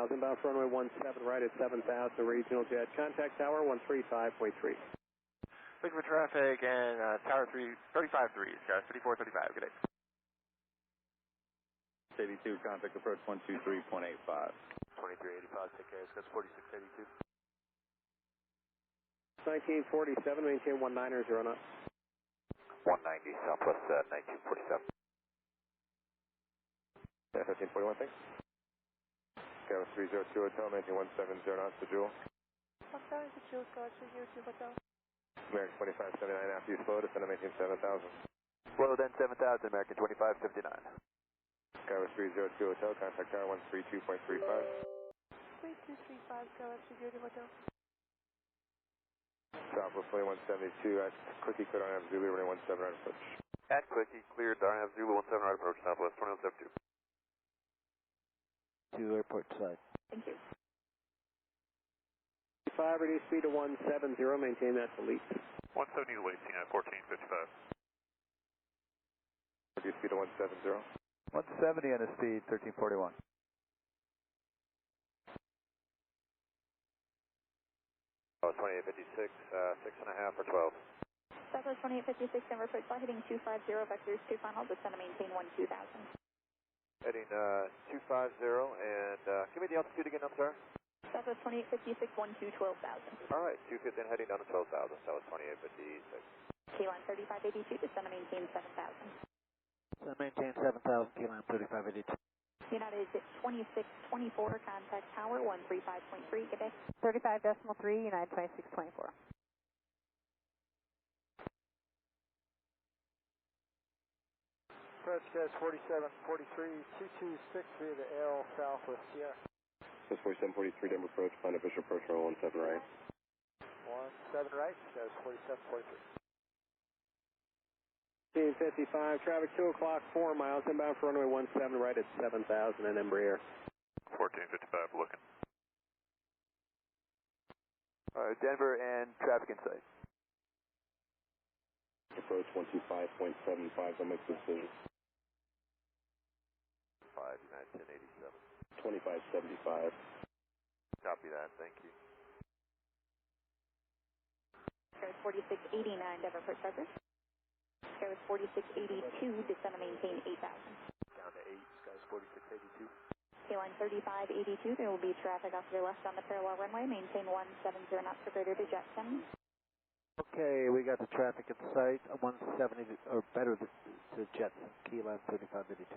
miles, inbound for runway 17 right at 7,000, regional jet. Contact tower 135.3. Looking for traffic and tower 35-3, guys, 3435, good day. 82, contact approach 123.85. 2385, take care, that's 4682. 1947, maintain 190, 0 knots. 190, Southwest 1947. Yeah, 1541, thanks. Tower 302 Hotel, maintain 170 knots to Jewel. Hotel is Jewel, Sky 302 Hotel. American 2579, after you slow, descend to maintain 7,000. Slow then 7000, American 2559. Tower 302 Hotel, contact tower 132.35. 3235, Sky 302 Hotel. Southwest 2172, at Quickie, cleared on Zulu, running 17 right approach. At Quickie, cleared, RNF Zulu 17 right approach, Southwest 2172. To airport side. Thank you. 5, reduce speed to 170, maintain that to leak. 170 to leak, at 1455. Reduce speed to 170. 170 on the speed, 1341. Oh, 2856, 6.5 or 12. Southwest 2856, Denver approach flight heading 250, vectors 2 final, descend to maintain 2000. Heading 250, and give me the altitude again, I'm sorry. Southwest 2856, 12,000. All right, 250 and heading down to 12,000, Southwest 2856. Keyline 3582, descend to maintain 7000. So maintain 7,000, Keyline 3582. United 2624, contact tower 135.3, good day. 35.3, United 2624. Approach guys 4743, 226 via the L Southwest Sierra. That's 4743, Denver approach, plan official approach, roll 17 right. 17 right, guys 4743. 1555, traffic 2 o'clock, 4 miles, inbound for runway 17 right at 7,000 and Embraer. 1455 looking. All right, Denver and traffic in sight. Approach 125.75, I'll make the decision. 5, United 1087. 2575. Copy that, thank you. Sky 4689, Denver approach service. Sky 4682, descend to maintain 8000. Down to 8, Sky 4682. Keyline 3582, there will be traffic off your left on the parallel runway. Maintain 170 knots for greater to Jetson. Okay, we got the traffic in sight, 170 or better to Jetson, Keyline 3582.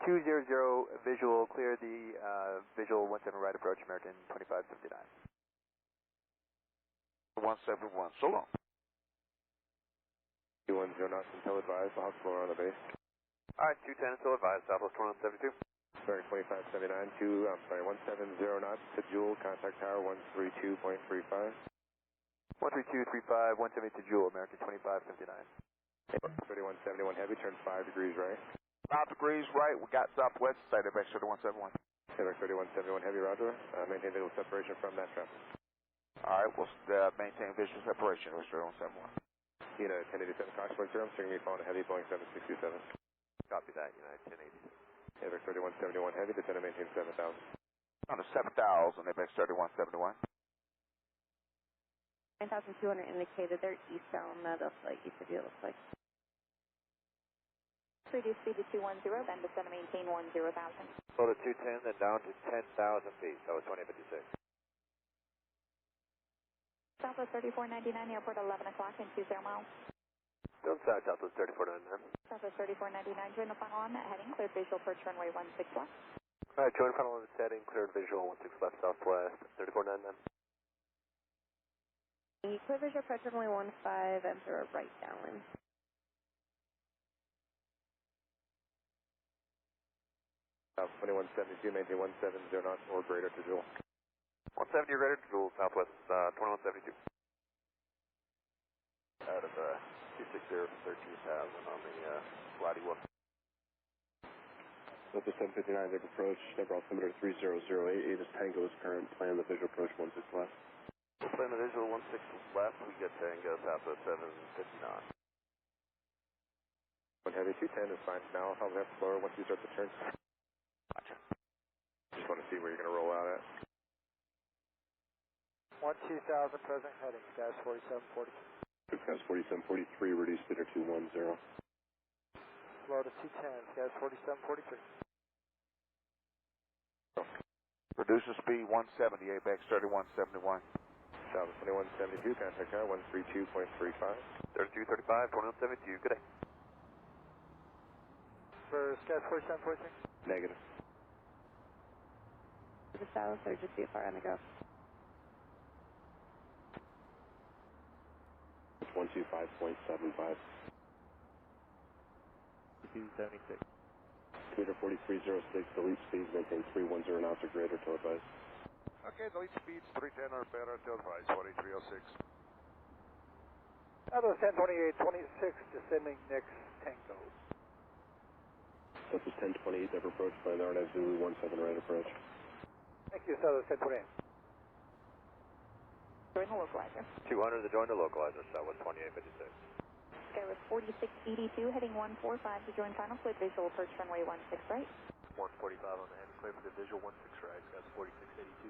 200 visual, clear the visual 17 right approach, American 2559. 171, so long. 210 knots until advised, the Hawk floor on the base. Alright, 210 until advised, Southwest 2172. American 2579, 170 knots to Jewel, contact tower 132.35. 13235, 170 to Jewel, American 2559. 3171 heavy, turn 5 degrees right. 5 degrees right, we got Southwest, side of extra 171. Quebec 3171 heavy, roger. Maintain visual separation from that traffic. Alright, we'll maintain visual separation, Extra 171. United 1087, Coxburg 0, I'm steering me following a heavy Boeing 767. Copy that, United 1087. Quebec 3171 heavy, descend to maintain 7,000. On the 7,000, Apex 3171. 9,200 indicated they're eastbound, that looks like, east of you, it looks like. Reduce speed to 210, then descend to maintain 10,000. Slow to 210, then down to 10,000 feet, so it's 2056. Southwest 3499, airport 11 o'clock and 20 miles. Don't start Southwest 3499. Southwest 3499, join the final on that heading, cleared visual approach runway 16 left. Alright, join final on this heading, cleared visual 16 left, Southwest 3499. Clear visual approach runway 15, enter a right downwind. South 2172, maintain 170 knots or greater to Jewel. 170 or greater to Jewel, Southwest 2172. Out of 260 from 13,000 on the Flighty 1. Delta 759, they've approached, Denver altimeter 30088 is Tango is current, plan the visual approach 16 left. We'll plan the visual 16 left, we get Tango Southwest 759. Heavy 210 is fine now. I'll have slower once you start the turn. Gotcha. Just want to see where you're going to roll out at. 12000 present heading, skies 4740. Skies 4743, reduce speed to 210. Slow to 210, skies 4743. Reduce the speed 170, Apex 3171. South 2172, contact tower 132.35. 3235, 2172, good day. For skies 4743? Negative. To the south or just too far on the go? 125.75. 276. Commuter 4306, delete speeds, maintain 310 knots or greater till advised. Okay, delete speeds 310 or better till advice, 4306. Southwest 1028, 26, descending next Tango. Southwest 1028, ever approach by the RNF Zulu 17 right approach. Thank you, Southwest 1028. Join the localizer. 200 to join the localizer, Southwest 2856. Skywest 4682, heading 145 to join final flight visual approach runway 16 right. 145 on the end, clear for the visual 16 right, skies 4682.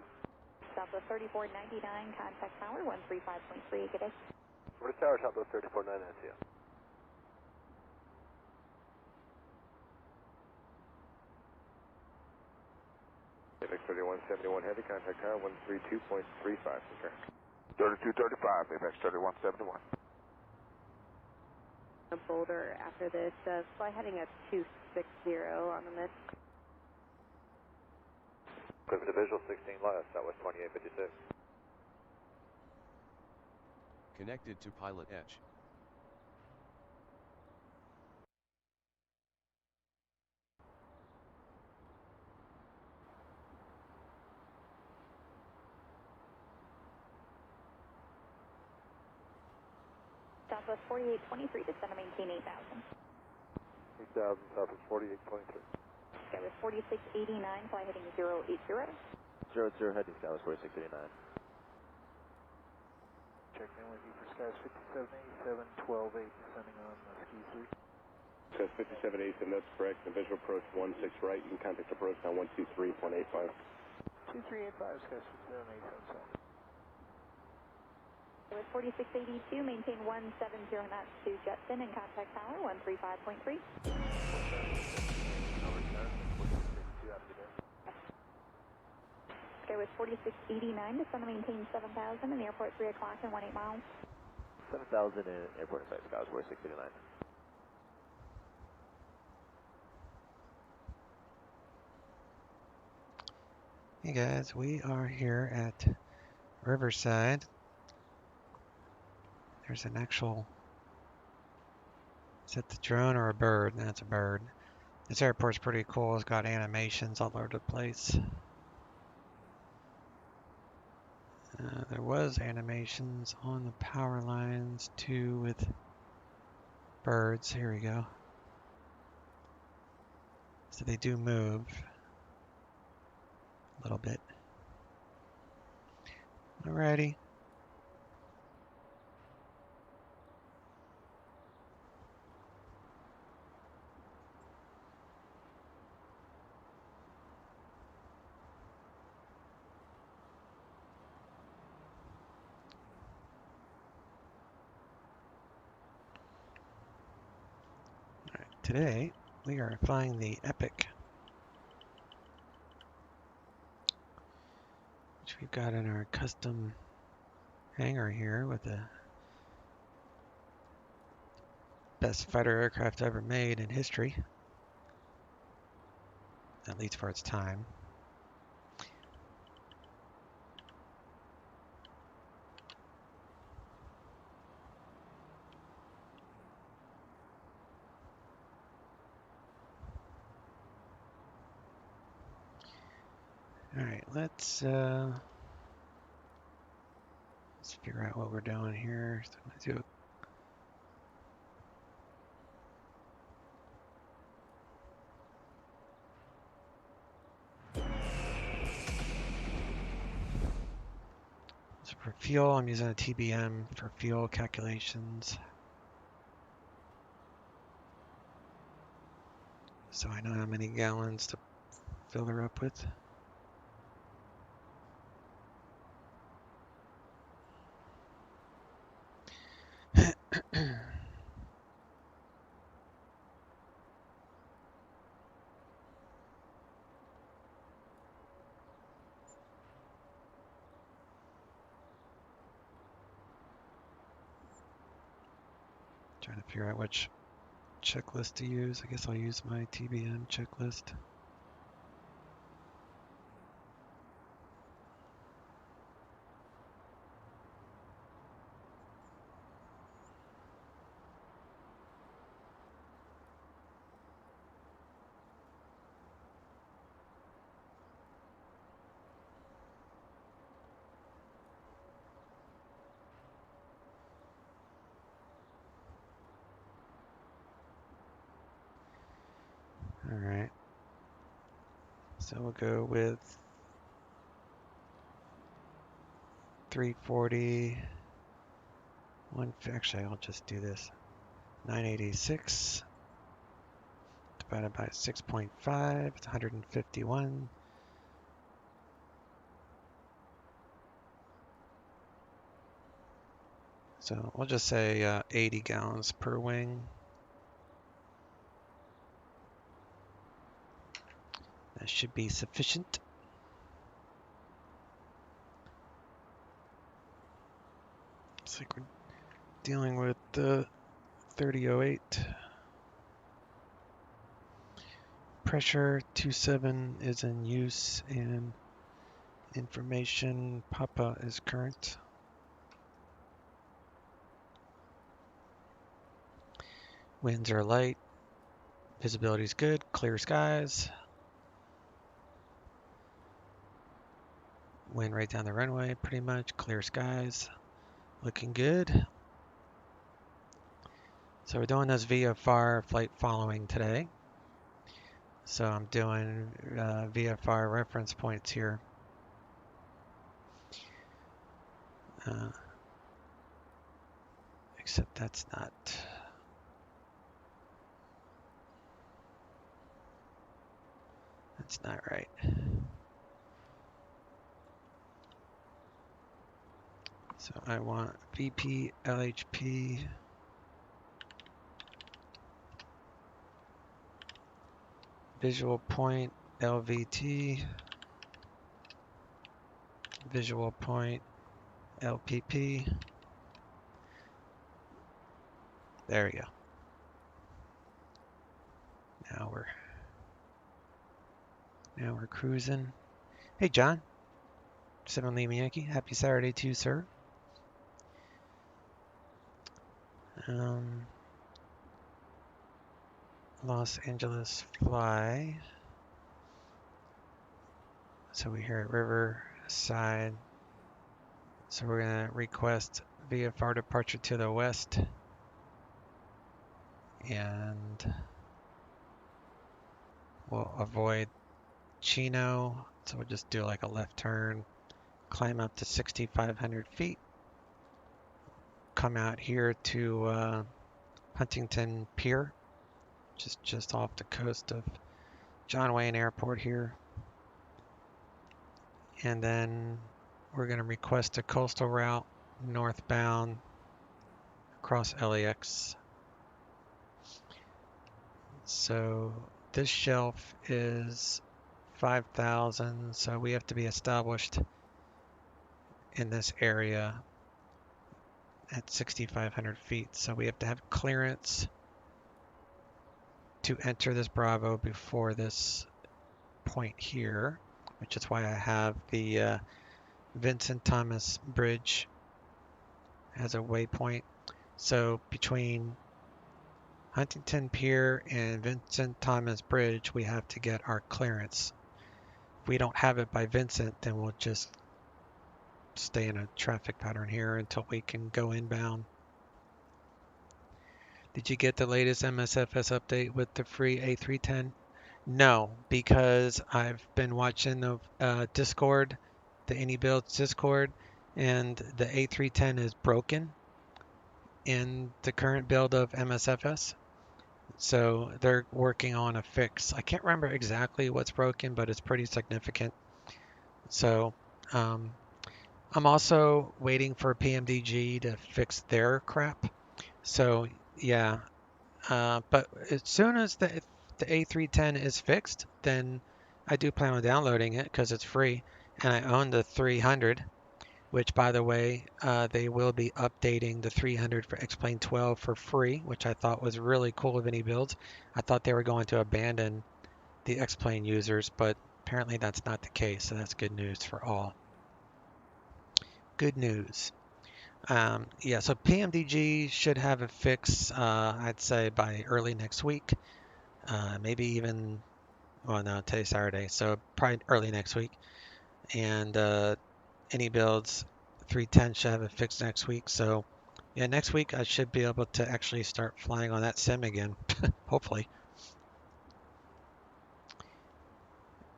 Southwest 3499, contact tower 135.3, good day. Over to tower, Southwest 349, that's you. Apex 3171 heavy, contact tower 132.35, okay. 3235, Apex 3171. A boulder after this, fly heading at 260 on the mid. Clear for the visual 16 left, Southwest 2856. Connected to Pilot Edge. Southwest 4823, descend to maintain 8000. 8000, Southwest 4823. Skywest 4689, fly heading 080. 00 heading, Southwest 4689. Checking in with you for skies 5787, 128, descending on ski 3. Skies 5787, that's correct. The visual approach 16 right, you can contact approach now 123.85. 2385, skies 5787, south. Skywest 4682, maintain 170 knots to Jetson and contact tower 135.3. Skywest 4689, descend to maintain 7000 in the airport 3 o'clock and 18 miles. 7000 in airport in sight, skies 4689. Hey guys, we are here at Riverside. There's an actual, is it the drone or a bird? That's a bird. This airport's pretty cool. It's got animations all over the place. There was animations on the power lines too with birds. Here we go. So they do move a little bit. Alrighty. Alright, today we are flying the Epic, which we've got in our custom hangar here with the best fighter aircraft ever made in history, at least for its time. All right, let's figure out what we're doing here. So let's do so for fuel, I'm using a TBM for fuel calculations. so I know how many gallons to fill her up with. Trying to figure out which checklist to use. I guess I'll use my TBM checklist. All right. So we'll go with 340. Actually, I'll just do this. 986 divided by 6.5. It's 151. So we'll just say 80 gallons per wing. That should be sufficient. Looks like we're dealing with the 3008. Pressure 27 is in use and information Papa is current. Winds are light. Visibility is good. Clear skies. Wind right down the runway, pretty much. Clear skies. Looking good. So we're doing this VFR flight following today. So I'm doing VFR reference points here. Except that's not. That's not right. So I want VP LHP visual point LVT visual point LPP. There we go. Now we're cruising. Hey John, 7 Lima Yankee. Happy Saturday to you, sir. Los Angeles fly. So we're here at Riverside. So we're gonna request VFR departure to the west. And we'll avoid Chino. So we'll just do like a left turn, climb up to 6,500 feet. Come out here to Huntington Pier, just off the coast of John Wayne Airport here. And then we're going to request a coastal route northbound across LAX. So this shelf is 5,000, so we have to be established in this area at 6,500 feet. So we have to have clearance to enter this Bravo before this point here, which is why I have the Vincent Thomas Bridge as a waypoint. So between Huntington Pier and Vincent Thomas Bridge, we have to get our clearance. If we don't have it by Vincent, then we'll just stay in a traffic pattern here until we can go inbound. Did you get the latest MSFS update with the free A310? No, because I've been watching the Discord, the AnyBuilds Discord, and the A310 is broken in the current build of MSFS. So they're working on a fix. I can't remember exactly what's broken, but it's pretty significant. So I'm also waiting for PMDG to fix their crap. So yeah, but as soon as the A310 is fixed, then I do plan on downloading it because it's free, and I own the 300. Which, by the way, they will be updating the 300 for X-Plane 12 for free, which I thought was really cool of any builds. I thought they were going to abandon the X-Plane users, but apparently that's not the case, so that's good news for all. Good news. Yeah, so PMDG should have a fix, I'd say, by early next week. Maybe even, well, no, today's Saturday, so probably early next week. And any builds, 310 should have it fixed next week. So yeah, next week I should be able to actually start flying on that sim again, hopefully.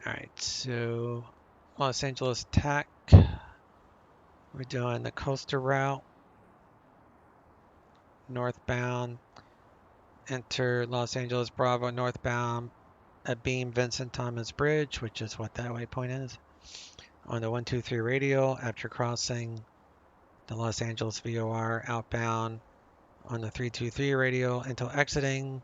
All right, so Los Angeles TAC, we're doing the coastal route, northbound, enter Los Angeles Bravo northbound at Beam Vincent Thomas Bridge, which is what that waypoint is, on the 123 radial after crossing the Los Angeles VOR outbound on the 323 radial until exiting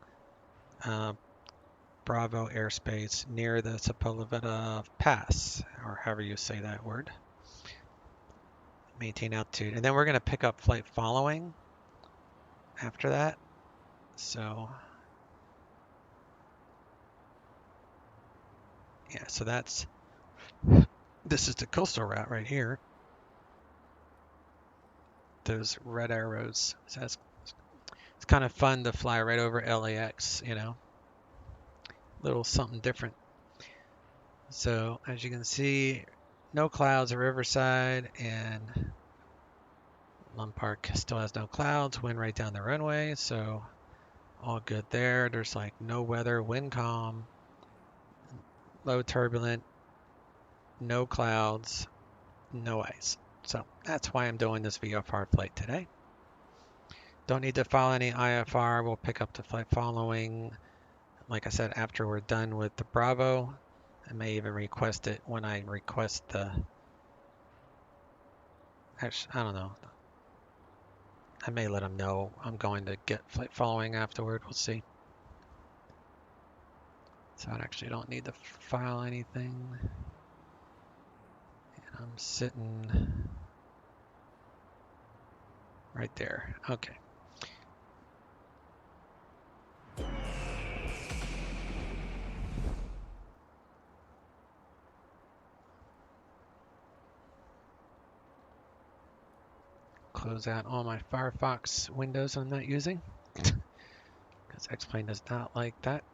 Bravo airspace near the Sepulveda Pass, or however you say that word. Maintain altitude. And then we're going to pick up flight following after that. So, yeah, so this is the coastal route right here. Those red arrows. So it's kind of fun to fly right over LAX, you know. Little something different. So, as you can see, no clouds at Riverside, and Lompoc still has no clouds, wind right down the runway, so all good there. There's like no weather, wind calm, low turbulent, no clouds, no ice. So that's why I'm doing this VFR flight today. Don't need to follow any IFR. We'll pick up the flight following, like I said, after we're done with the Bravo. I may even request it when I request the... Actually, I don't know. I may let them know I'm going to get flight following afterward. We'll see. So I actually don't need to file anything. And I'm sitting right there. Okay. Close out all my Firefox windows I'm not using, because X-Plane does not like that.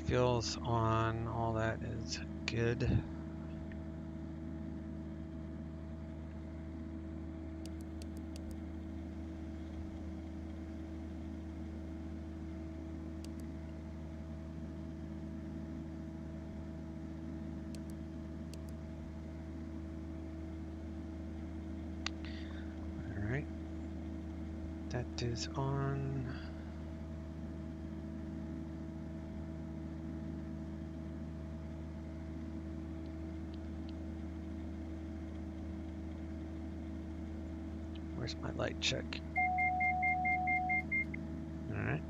Fuel's on, all that is good. All right, that is on. Where's my light check? All right.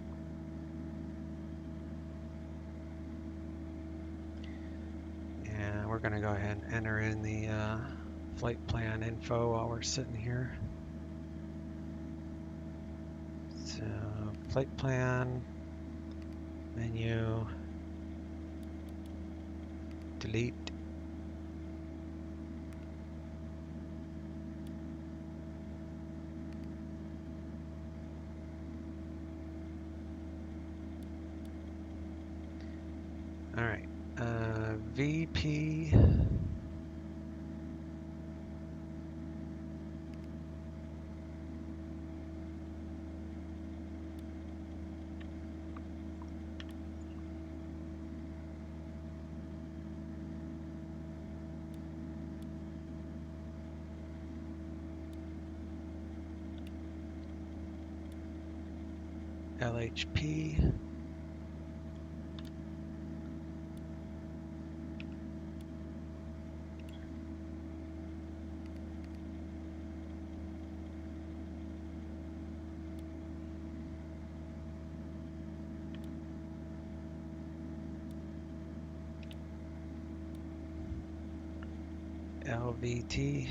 And we're going to go ahead and enter in the flight plan info while we're sitting here. So, flight plan, menu, Delete. All right, VP. LHP. LVT.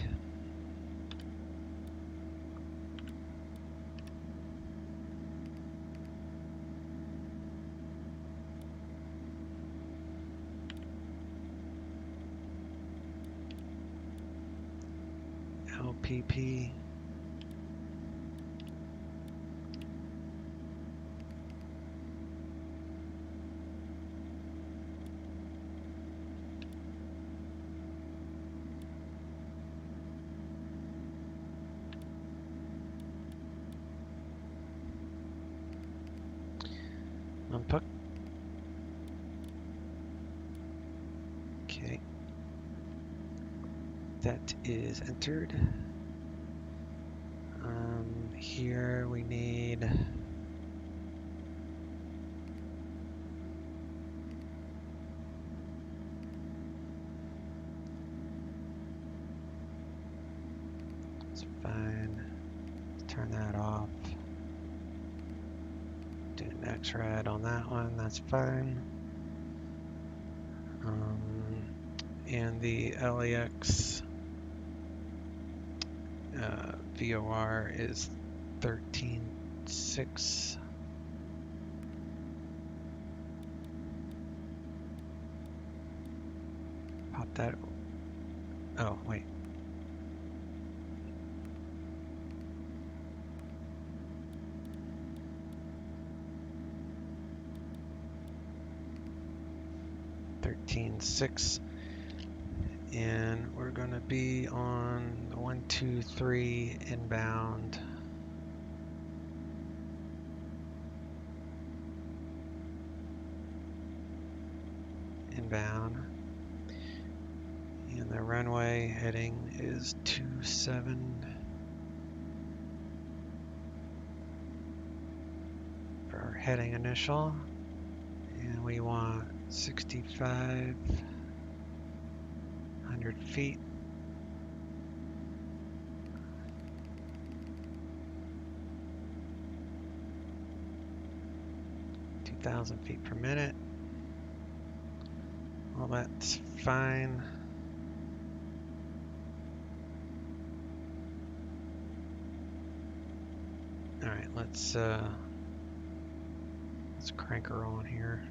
LPP. Lompoc. Okay. That is entered. Here we need it's fine. Let's turn that off. Do an X-rad on that one, that's fine. And the LAX VOR is 13.6. Pop that. Oh, wait. .6, and we're going to be on the 123 inbound. And the runway heading is 27 for our heading initial, and we want 6,500 feet. 2,000 feet per minute. Well, that's fine. All right, let's crank her on here.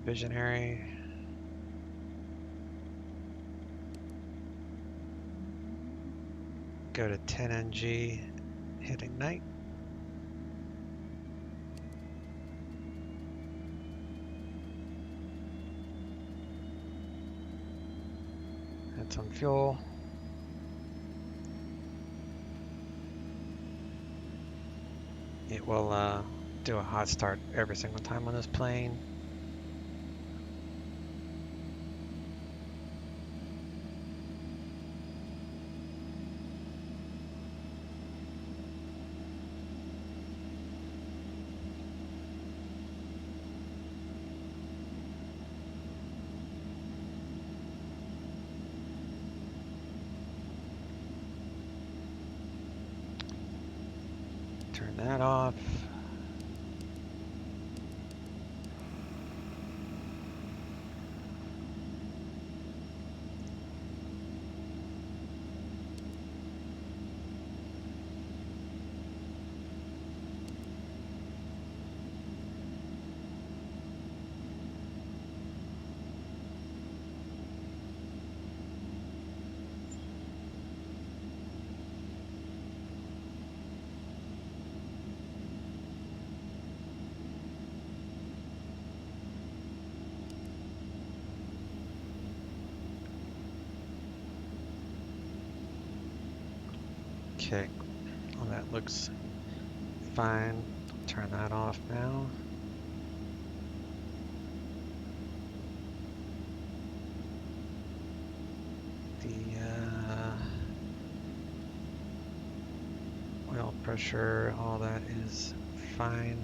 Visionary. Go to 10 NG, hit ignite. Add some fuel. It will do a hot start every single time on this plane. Turn that off. Okay, well that looks fine. Turn that off now. The oil pressure, all that is fine.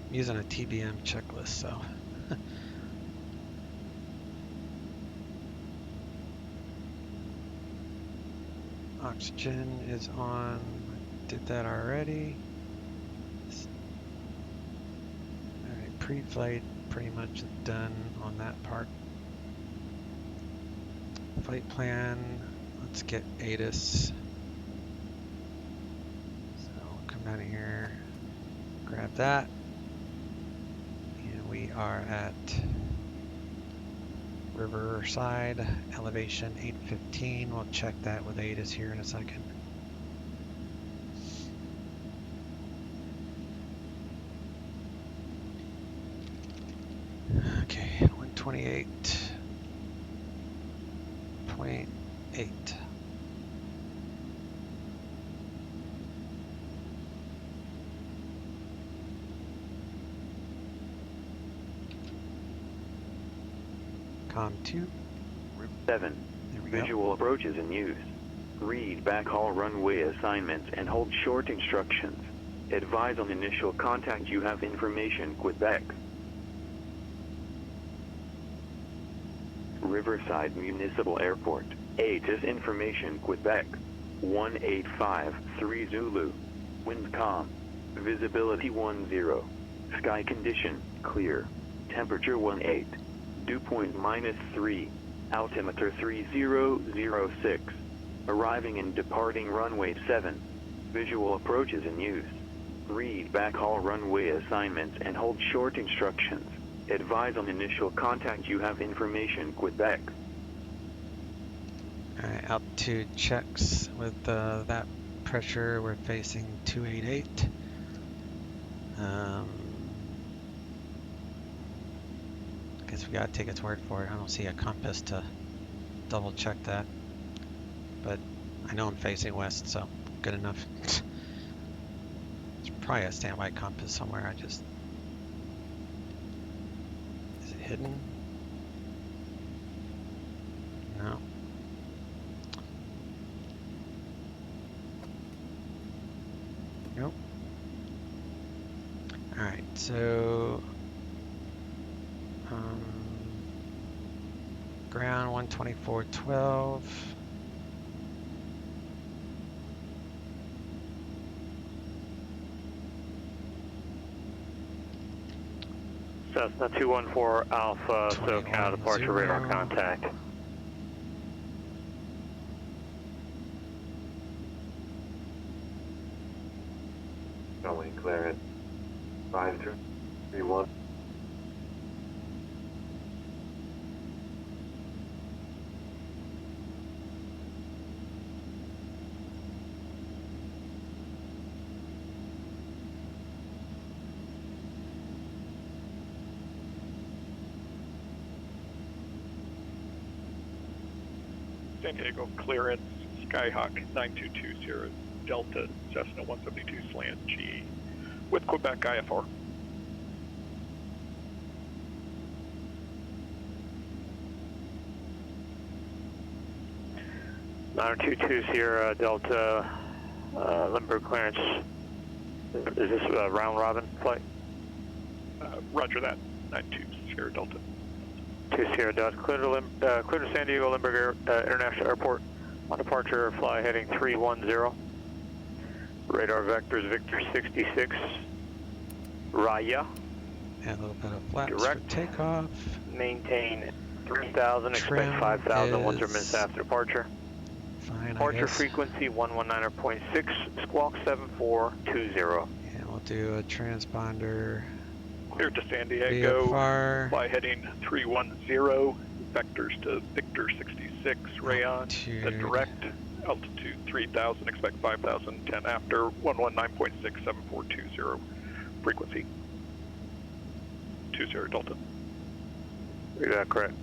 I'm using a TBM checklist, so. Oxygen is on. Did that already. Alright, pre-flight pretty much done on that part. Flight plan, let's get ATIS. So come down here, grab that. And we are at Riverside, elevation 815. We'll check that with ATIS here in a second. Okay, 128.8. Com 2. 7. There we Visual go. approaches in use. Read backhaul runway assignments and hold short instructions. Advise on initial contact you have information, Quebec. Riverside Municipal Airport. ATIS information, Quebec. 1853 Zulu. Wind calm. Visibility 10. Sky condition, clear. Temperature 18. Dew point -3. Altimeter 3006. Arriving and departing runway 7. Visual approaches in use. Read backhaul runway assignments and hold short instructions. Advise on initial contact you have information, Quebec. Alright, altitude checks with that pressure. We're facing 288. I guess we gotta take its word for it. I don't see a compass to double check that, but I know I'm facing west, so good enough. There's probably a standby compass somewhere. Is it hidden? No. Nope. Alright, so ground 124.12. Cessna 214 Alpha, SoCal departure radar contact. Going clear at 5331. San Diego clearance, Skyhawk 9220 Delta, Cessna 172 slant GE with Quebec IFR. Sierra Delta, Limburg clearance. Is this a round robin flight? Roger that, 92 Sierra Delta. 2 Sierra Delta, clear to San Diego Limburg International Airport. On departure, fly heading 310. Radar vectors Victor 66. Raya. And a little bit of flaps Direct for takeoff. Maintain 3,000, Trim expect 5,000 once or is minutes after departure. Fine, Departure frequency 119.6, squawk 7420. And we'll do a transponder. Clear to San Diego, VFR. fly heading 310, vectors to Victor 66, Rayon, then direct, altitude 3,000, expect 5,000, 10 after, 119.67420, frequency, 20 Delta. Is that correct?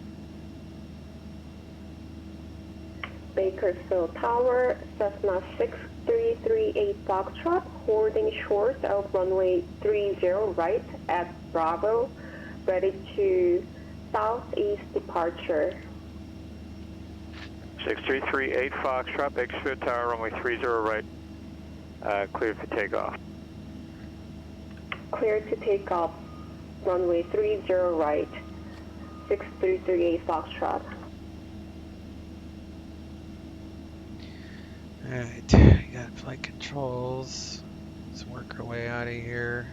Bakersfield Tower, Cessna 6338 Foxtrot, holding short of runway 30 right at Bravo, ready to southeast departure. 6338 Foxtrot, Bakersfield Tower, runway 30 right, cleared for takeoff. Clear to take off, runway 30 right, 6338 Foxtrot. Alright, we got flight controls. Let's work our way out of here.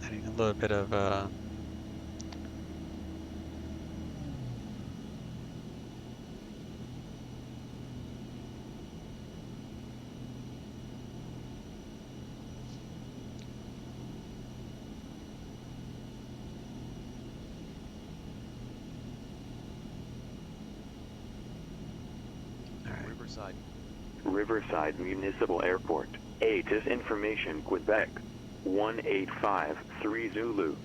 Adding a little bit of Riverside Municipal Airport. ATIS information, Quebec. 1853 Zulu.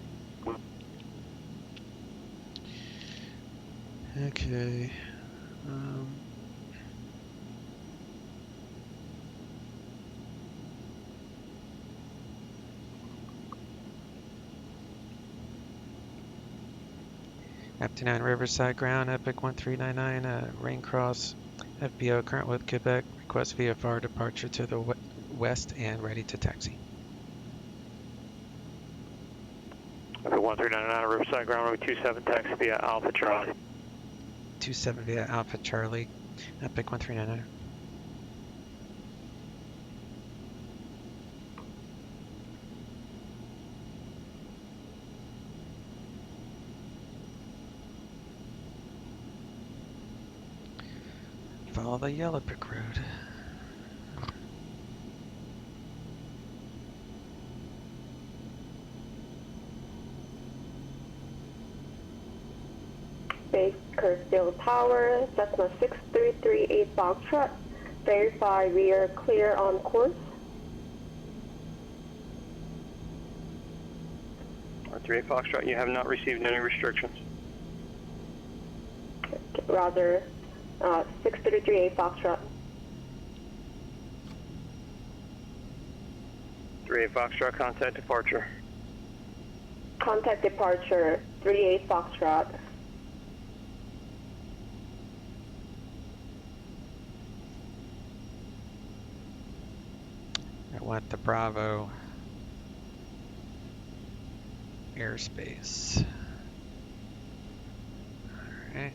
okay. After 9 Riverside ground, Epic 1399, rain cross, FBO current with Quebec, request VFR departure to the west and ready to taxi. Epic 1399, Riverside ground, runway 27, taxi via Alpha Charlie. 27 via Alpha Charlie, Epic 1399. Follow the yellow brick road. Bakersfield Tower, Cessna 6338 Foxtrot, verify we are clear on course. 38 Foxtrot, you have not received any restrictions. Rather, 6338 Foxtrot. 38 Foxtrot, contact departure. Contact departure, 38 Foxtrot. I want the Bravo airspace. Alright.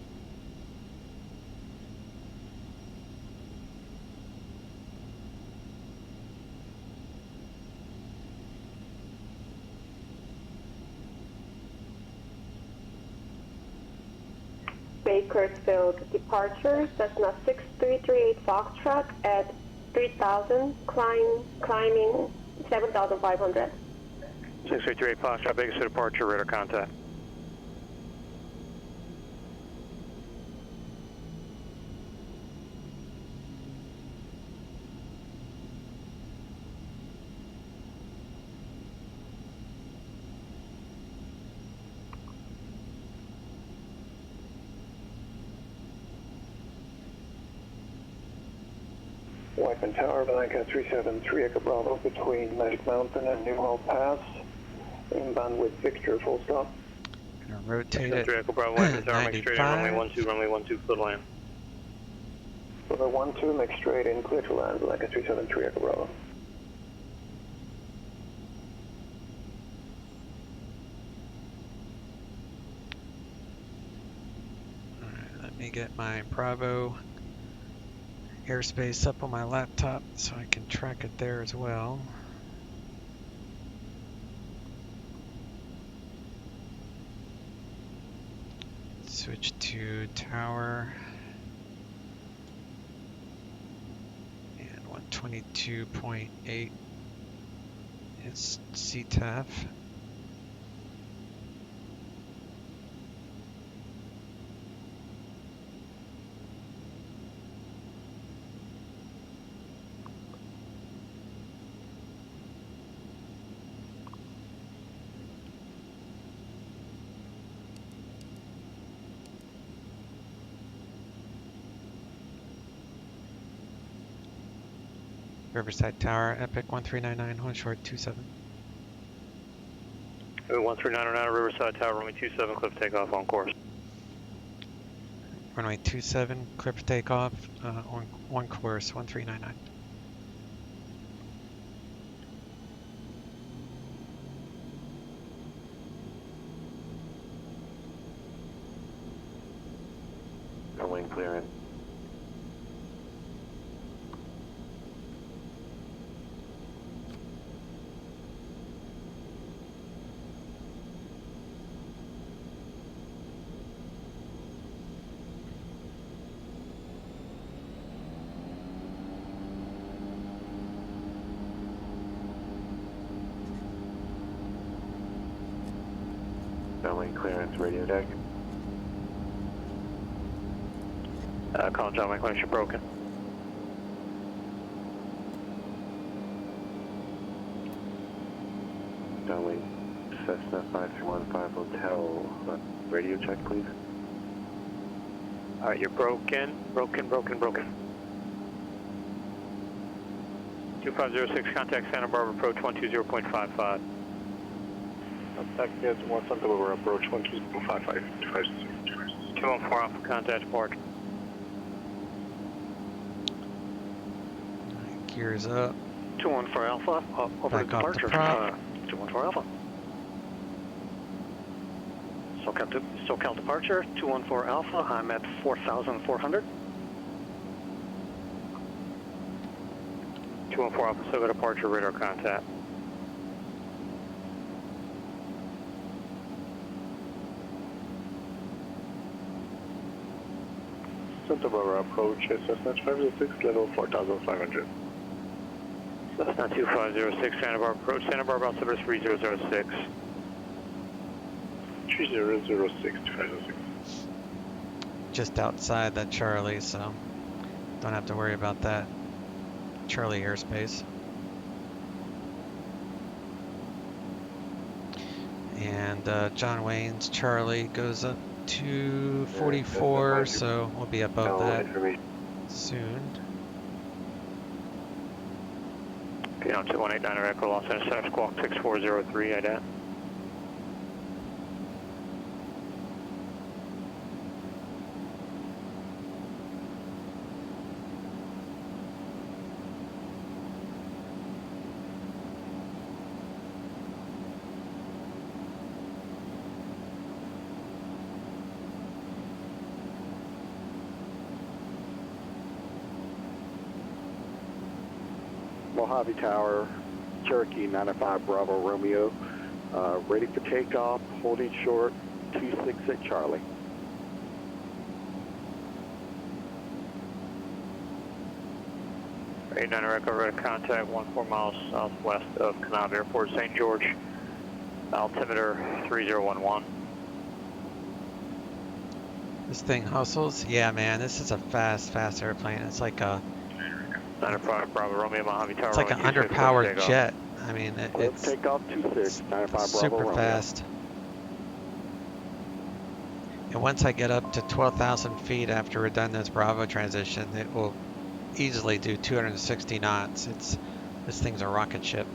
Bakersfield departure, Cessna 6338 Foxtrot at 3000, climbing 7500. 6338 Foxtrot, Bakersfield departure, radar contact. Whiteman Tower, Blanca 373 Echo Bravo between Magic Mountain and Newhall Pass. Inbound with Victor, full stop. Gonna rotate it. 3 Echo Bravo, Whiteman Tower, make straight in, runway 12, runway 12, clear to land. Runway 12, make straight in, clear to land, Blanca 373 Echo Bravo. Alright, let me get my Bravo airspace up on my laptop so I can track it there as well. Switch to tower and 122.8 is CTAF. Riverside Tower, Epic 1399, hold short 27. 1399 Riverside Tower, runway 27, cliff takeoff on course. Runway 27, clear for takeoff, on course 1399. Downwind clearance. Downwind clearance, radio deck. Calling John, my clearance, you're broken. Downwind Cessna 5315 Hotel. Radio check, please. Alright, you're broken. 2506, contact Santa Barbara approach 120.55. Contact is 1 Santa Barbara approach 120.55. 214 Alpha, contact departure. Gears up. 214 Alpha, over back to off departure. the prop. 214 Alpha. SoCal departure, 214 Alpha, I'm at 4,400. 214 Alpha, SoCal departure, radar contact. Santa Barbara approach, Cessna 506, level 4,500. Cessna 2506, Santa Barbara approach, Santa Barbara altimeter 3006. 3006, 506. Just outside that Charlie, so don't have to worry about that Charlie airspace. And John Wayne's Charlie goes up to 44, so we'll be above that soon. Okay, on 2189 Echo Los Angeles, squawk 6403, IDAT. Mojave Tower, Cherokee 95 Bravo Romeo, ready for takeoff, holding short, 26 at Charlie. Eight 9 Echo, ready to contact 14 miles southwest of Kanab Airport, St. George, altimeter 3011. This thing hustles? Yeah, man, this is a fast airplane. It's like a 95 Bravo Romeo, Mojave Tower. It's like an underpowered jet. I mean, it's takeoff 26, 95 Bravo super Romeo. fast. And once I get up to 12,000 feet after we're done this Bravo transition, it will easily do 260 knots. This thing's a rocket ship.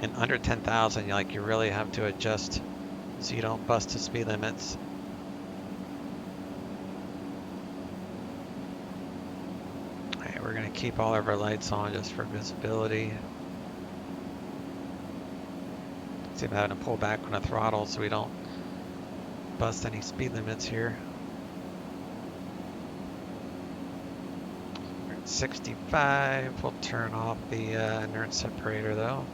And under 10,000, you really have to adjust so you don't bust the speed limits. We're going to keep all of our lights on just for visibility. See if I'm having to pull back on the throttle so we don't bust any speed limits here. We're at 65. We'll turn off the inertia separator though.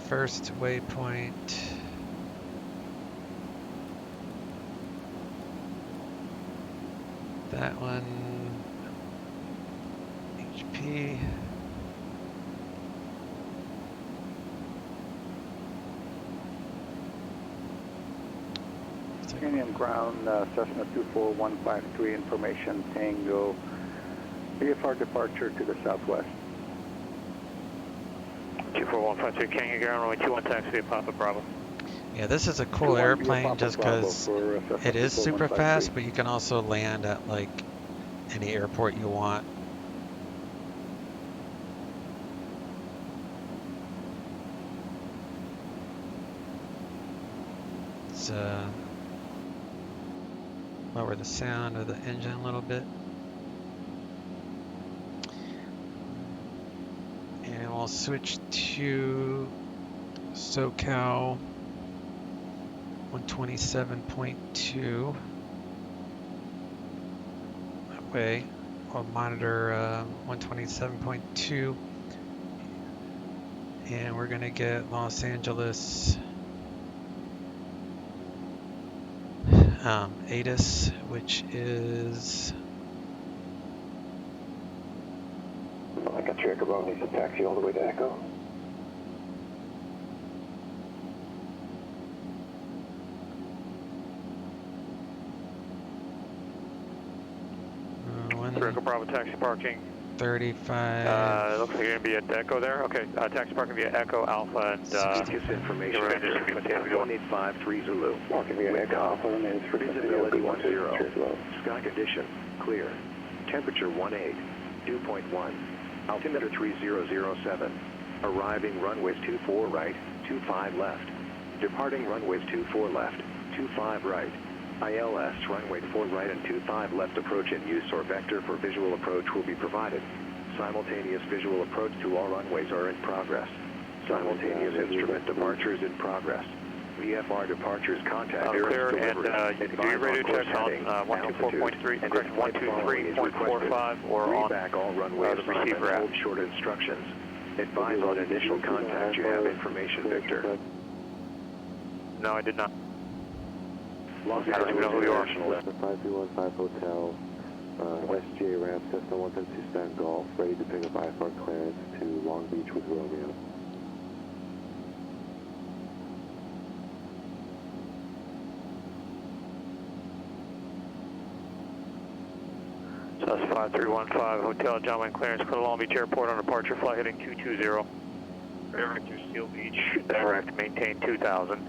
First waypoint. That one. HP. Union ground, Cessna 24153, information Tango, VFR departure to the southwest. 24153 King, ground runway 21 taxi Papa Bravo. Yeah, this is a cool airplane just because it is super fast, but you can also land at like any airport you want. Let's lower the sound of the engine a little bit. And we'll switch to SoCal 127.2. That way, we'll monitor 127.2. And we're gonna get Los Angeles ATIS, which is... I got your Echo Bravo needs a taxi all the way to Echo. Echo Bravo taxi parking. 35. It looks like you're going to be at Echo there. Okay, taxi parking via Echo Alpha and This information vector 18530 Zulu. Parking via Echo Alpha remains for Visibility 10. Sky condition clear. Temperature 18. Dew point 1. Altimeter 3007. Arriving runways 24 right, 25 left. Departing runways 24 left, 25 right. ILS runway 4 right and 25 left approach in use or vector for visual approach will be provided. Simultaneous visual approach to all runways are in progress. Simultaneous instrument departures in progress. VFR departures contact clear and you can do your radio checks on 124.3, correct, 123.45 or on back all runways the receiver app. Hold short instructions. Advise on initial contact you have information, Victor. No, I did not. Los I don't even know who you are. 5315 Hotel, SGA ramp, Cessna 172 Stan Golf, ready to pick up IFR clearance to Long Beach with Romeo. So that's 5315 Hotel, John Wayne clearance, clear Long Beach Airport on departure, flight heading 220. Direct to Seal Beach, direct maintain 2000.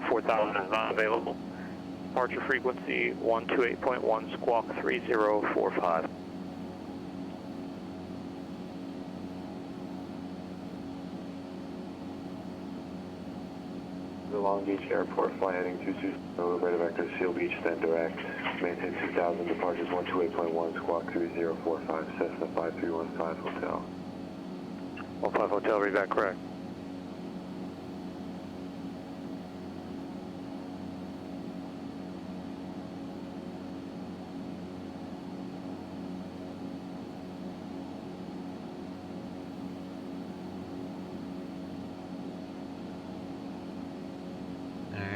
4000 is not available. Departure frequency 128.1, squawk 3045. The Long Beach Airport, flight heading 220, radar vector Seal Beach, then direct. Maintain 2000, departures 128.1, squawk 3045, Cessna 5315 Hotel. 15 Hotel, read that correct.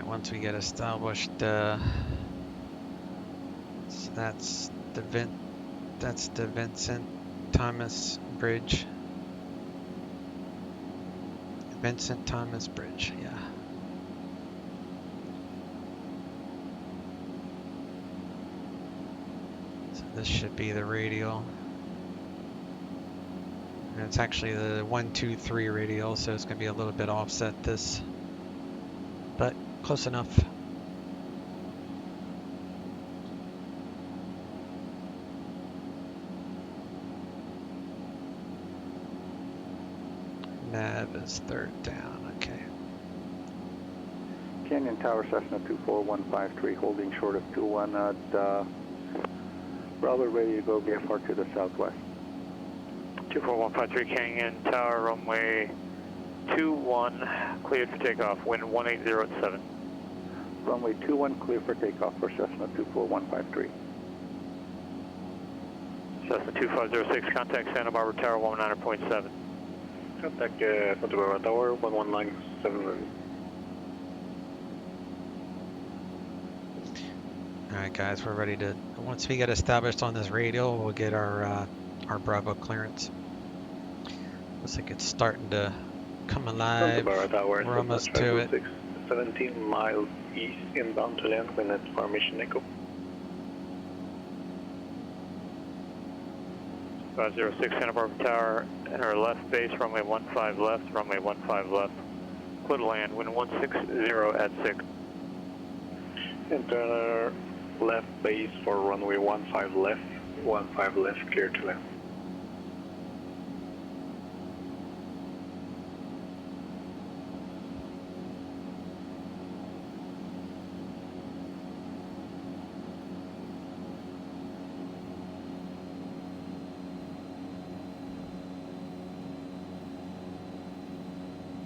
Once we get established, so that's the Vincent Thomas Bridge. Vincent Thomas Bridge, yeah. So this should be the radial. And it's actually the 123 radial, so it's going to be a little bit offset this. But close enough. Nav is third down, okay. Canyon Tower Cessna 24153 holding short of 21 at Bravo, ready to go VFR to the southwest. 24153 Canyon Tower runway 21 cleared for takeoff, wind 180 at 7. Runway 21 clear for takeoff for Cessna 24153. Cessna 2506, contact Santa Barbara Tower 119.7. Contact Santa Barbara Tower 1197. Alright guys, we're ready to, once we get established on this radial, we'll get our Bravo clearance. Looks like it's starting to come alive. We're almost to it. 17 miles east inbound to land when at Formation Echo. 506 Santa Barbara Tower, enter left base, runway 15 left, runway 15 left. Clear to land, wind 160 at 6. Enter left base for runway 15 left, 15 left, clear to land.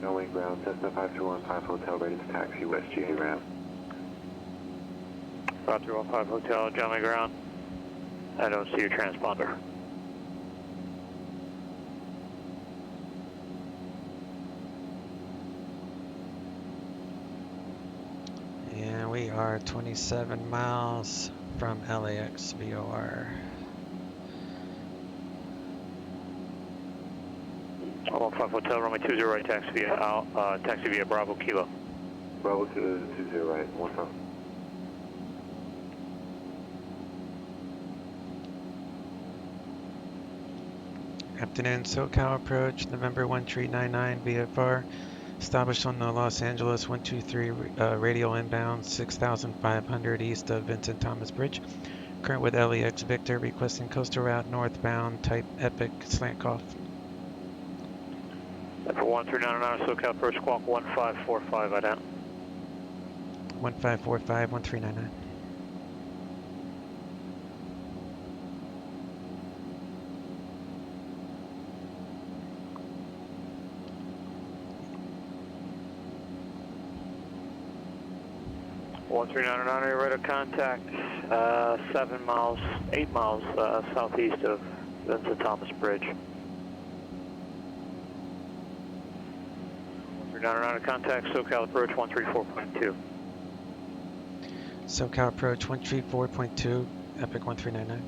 Knowing ground, Cessna 5315 Hotel ready to taxi West GA ramp. 5315 Hotel, Johnny ground. I don't see your transponder. And we are 27 miles from LAX VOR. 15 Hotel, runway 20 right, taxi via Bravo Kilo. Bravo 20 right, 15. Afternoon, SoCal approach, November 1399 VFR. Established on the Los Angeles 123 radial inbound, 6,500 east of Vincent Thomas Bridge. Current with LEX Victor, requesting coastal route northbound, type Epic, slant cough. For 1399, SoCal approach, squawk 1545, out. 1545, 1399. Radar contact, 7 miles, 8 miles southeast of Vincent Thomas Bridge. 1399 contact, SoCal approach 134.2. SoCal approach 134.2, Epic 1399.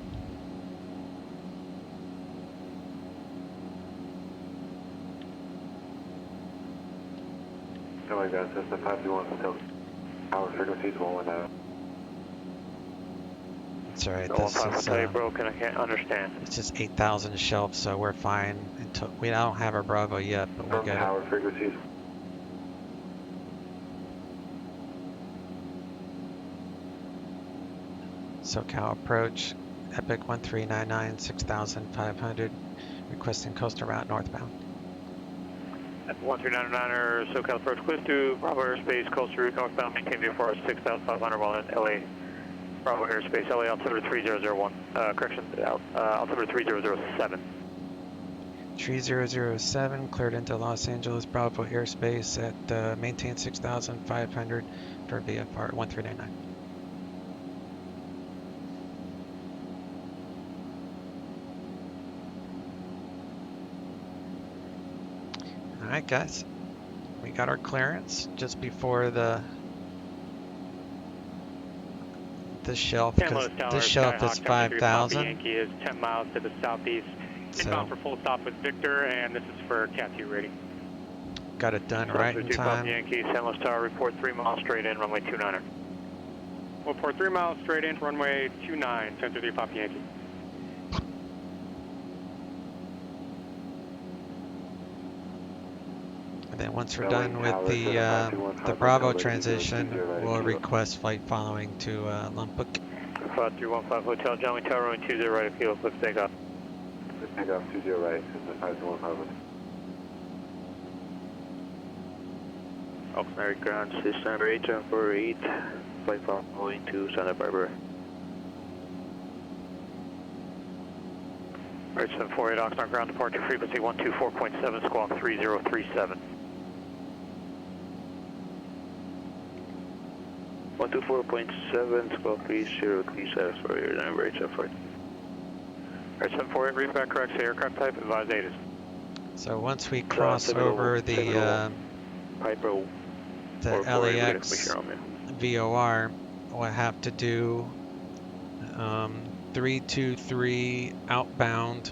Knowing ground, Cessna 531 Hotel. Our frequencies 119. It's alright, No, this is broken, I can't understand. it's just 8,000 shelf, so we're fine until we don't have our Bravo yet, but we'll get Tower it. frequencies. SoCal approach, Epic 1399, 6,500, requesting coastal route northbound. At 1399er, SoCal approach, close to Bravo airspace, coastal route northbound, maintain VFR 6,500 while in LA. Bravo airspace, LA altimeter 3001, correction, altimeter 3007. 3007, cleared into Los Angeles Bravo airspace at maintain 6,500 for VFR 1399. Alright guys, we got our clearance just before the shelf, because this shelf is 5,000. Yankee is 10 miles to the southeast. Inbound for full stop with Victor, and this is for Cat 2 rating. Got it done right in time. Yankee, San Luis Tower, report 3 miles straight in, runway 29er. Report 3 miles straight in, runway 29, 10-3 Papa Yankee. And then once we're done with the Bravo transition, we'll request flight following to Lompoc. 5315 Hotel, Johnny Tower, runway 20 right of Kilo, cliff takeoff. Cliff takeoff 20 right, Cessna 5215. Oxnard ground, system 8748, flight following to Santa Barbara. Right 748, Oxnard ground, departure frequency 124.7, squawk 3037. 124.7, squawk 3037 for your number, right 748. Right 748, read back correct, aircraft type, advise ATIS. So once we cross over the LAX VOR, we'll have to do 323 outbound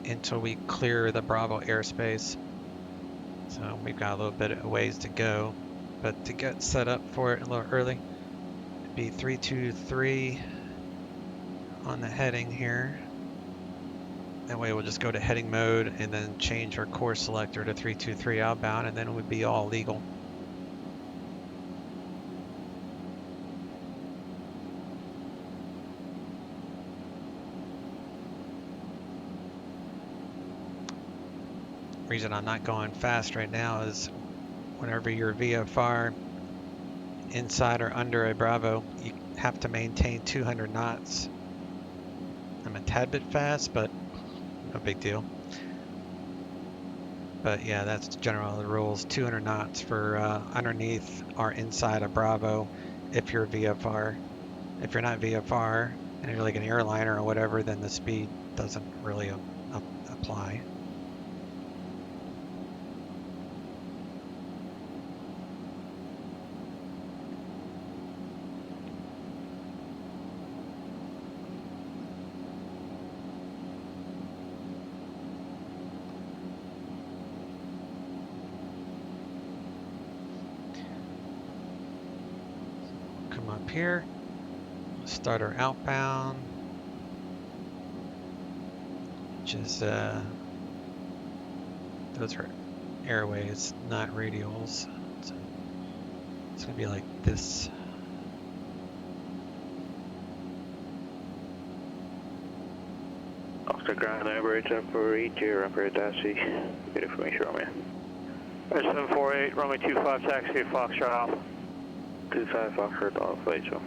until we clear the Bravo airspace. So we've got a little bit of ways to go, but to get set up for it a little early, it'd be 323 on the heading here. That way we'll just go to heading mode and then change our course selector to 323 outbound, and then it would be all legal. The reason I'm not going fast right now is whenever you're VFR inside or under a Bravo, you have to maintain 200 knots. I'm a tad bit fast, but no big deal. But yeah, that's generally the rules. 200 knots for underneath or inside a Bravo if you're VFR. If you're not VFR and you're like an airliner or whatever, then the speed doesn't really apply. Up here, start our outbound, which is those are airways, not radials. So it's gonna be like this. Off the ground average up for ET, Emperor Dashi. Good information, Romeo. 748, runway 25, taxi, Foxtrot Alpha. 25 Foxtrot Alpha, H1.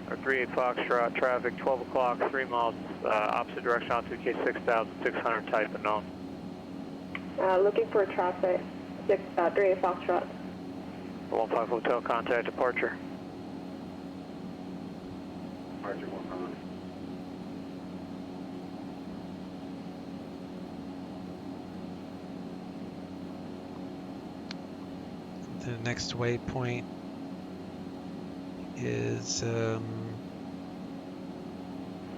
Or 38 Foxtrot, traffic 12 o'clock, 3 miles, opposite direction on 2K6600, type unknown. Looking for traffic, 38 Foxtrot. 15 Hotel, contact departure. Departure 15. The next waypoint is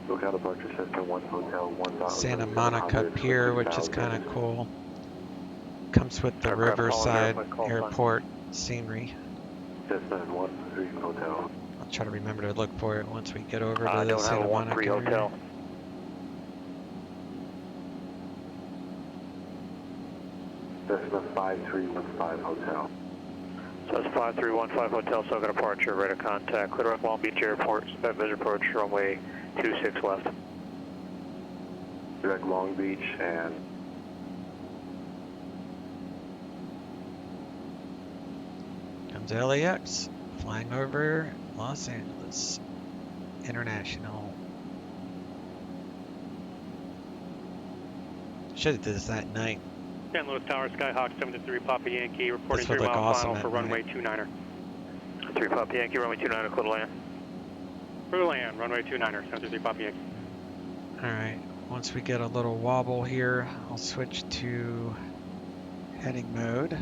Lookout departure system 1 Hotel 1000. Santa Monica Pier, which is kind of cool. Comes with the Riverside Airport scenery. Cessna 13 Hotel. I'll try to remember to look for it once we get over to the Santa Monica Pier. Hotel. Cessna 5315 Hotel. So that's 5315 Hotel, so departure, rate of contact. Clear up Long Beach Airport, expect visual approach, runway 26 left. Direct Long Beach and... Comes LAX, flying over Los Angeles International. Should have did this that night. San Luis Tower, Skyhawk 73 Papa Yankee, reporting 3 mile awesome final for runway 29er. 3 Papa Yankee, runway 29er, clear to land. Clear to land, runway 29er, 73 Papa Yankee. Alright, once we get a little wobble here, I'll switch to heading mode.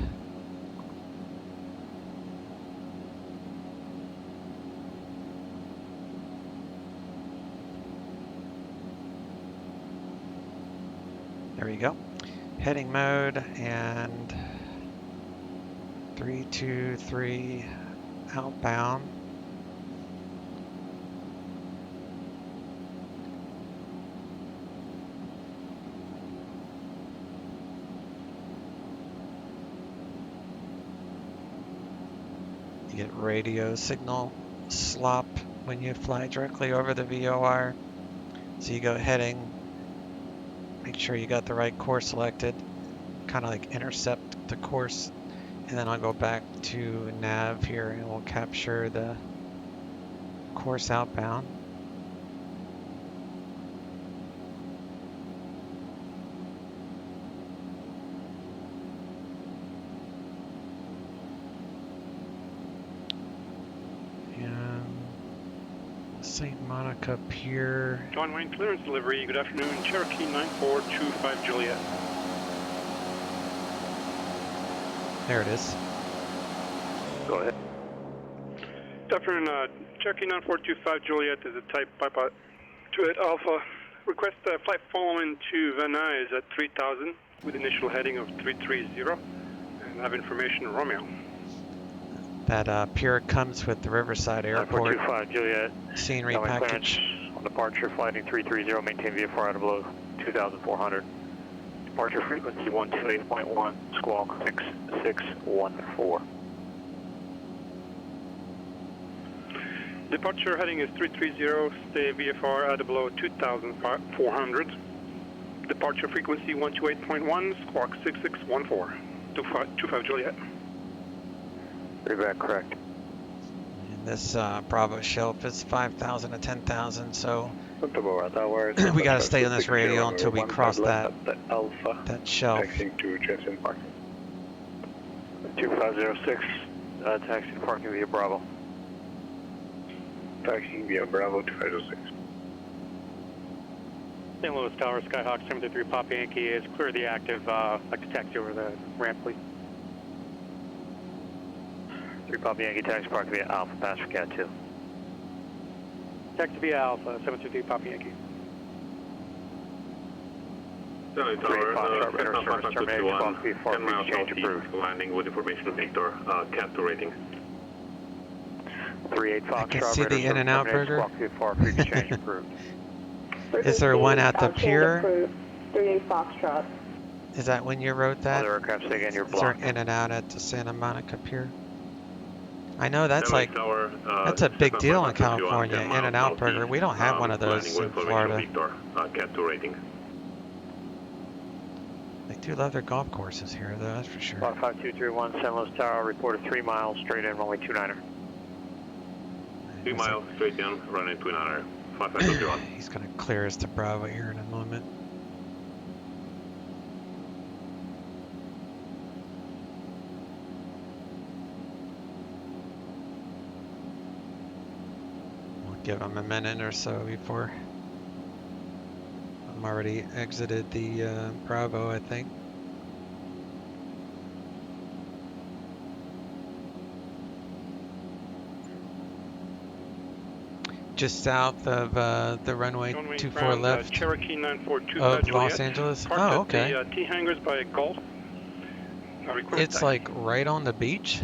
There we go. Heading mode and 323 outbound. You get radio signal slop when you fly directly over the VOR. So you go heading. Make sure you got the right course selected, kind of like intercept the course, and then I'll go back to nav here and we'll capture the course outbound. And St. Monica Pier. John Wayne clearance delivery, good afternoon, Cherokee 9425 Juliet. There it is. Go ahead. Good afternoon, Cherokee 9425 Juliet is a type Papa Juliet Alpha. Request flight following to Van Nuys at 3000 with initial heading of 330 and have information Romeo. That pier comes with the Riverside Airport 425 Juliet. scenery package. On departure, flight heading 330, maintain VFR out of below 2,400. Departure frequency 128.1, squawk 6614. Departure heading is 330, stay VFR at below 2,400. Departure frequency 128.1, squawk 6614. 25 Juliet. Read correct. And this Bravo shelf is 5,000 to 10,000, so we got to stay on this radio until we cross that shelf. Taxiing to Jetson Park. 2506, taxi to parking via Bravo. Taxiing via Bravo 2506. St. Louis Tower, Skyhawk 73 Papa Yankee is clear the active. Like to taxi over the ramp, please. 3 Papa Yankee taxi park via Alpha, pass for Cat 2. Taxi via Alpha, 723 Papa Yankee. Stanley Tower, Cessna 521, 10 miles southeast, landing with information of Victor, Cat 2 rating. 38 Foxtrot, I can see the In-N-Out burger. Exchange approved. Is there one at the pier? 38 Foxtrot. Is that when you wrote that? Other aircraft, say again, you're Is there blocked. In-N-Out at the Santa Monica pier? I know that's Stanley like, Tower, that's a big deal in 10 miles California, In-N-Out burger. southeast, We don't have one of those landing with in information of Florida. Victor, Cat 2 rating. They do love their golf courses here, though, that's for sure. 5231 St. Louis Tower, reported 3 miles straight in, runway 29er. 3 miles straight in, running 29er. 5521. He's going to clear us to Bravo here in a moment. We'll give him a minute or so before. I'm already exited the Bravo, I think. Just south of the runway 24 left Cherokee 942 of Juliet. Los Angeles. Parked Oh, okay. at the T hangars by Gulf. It's like right on the beach.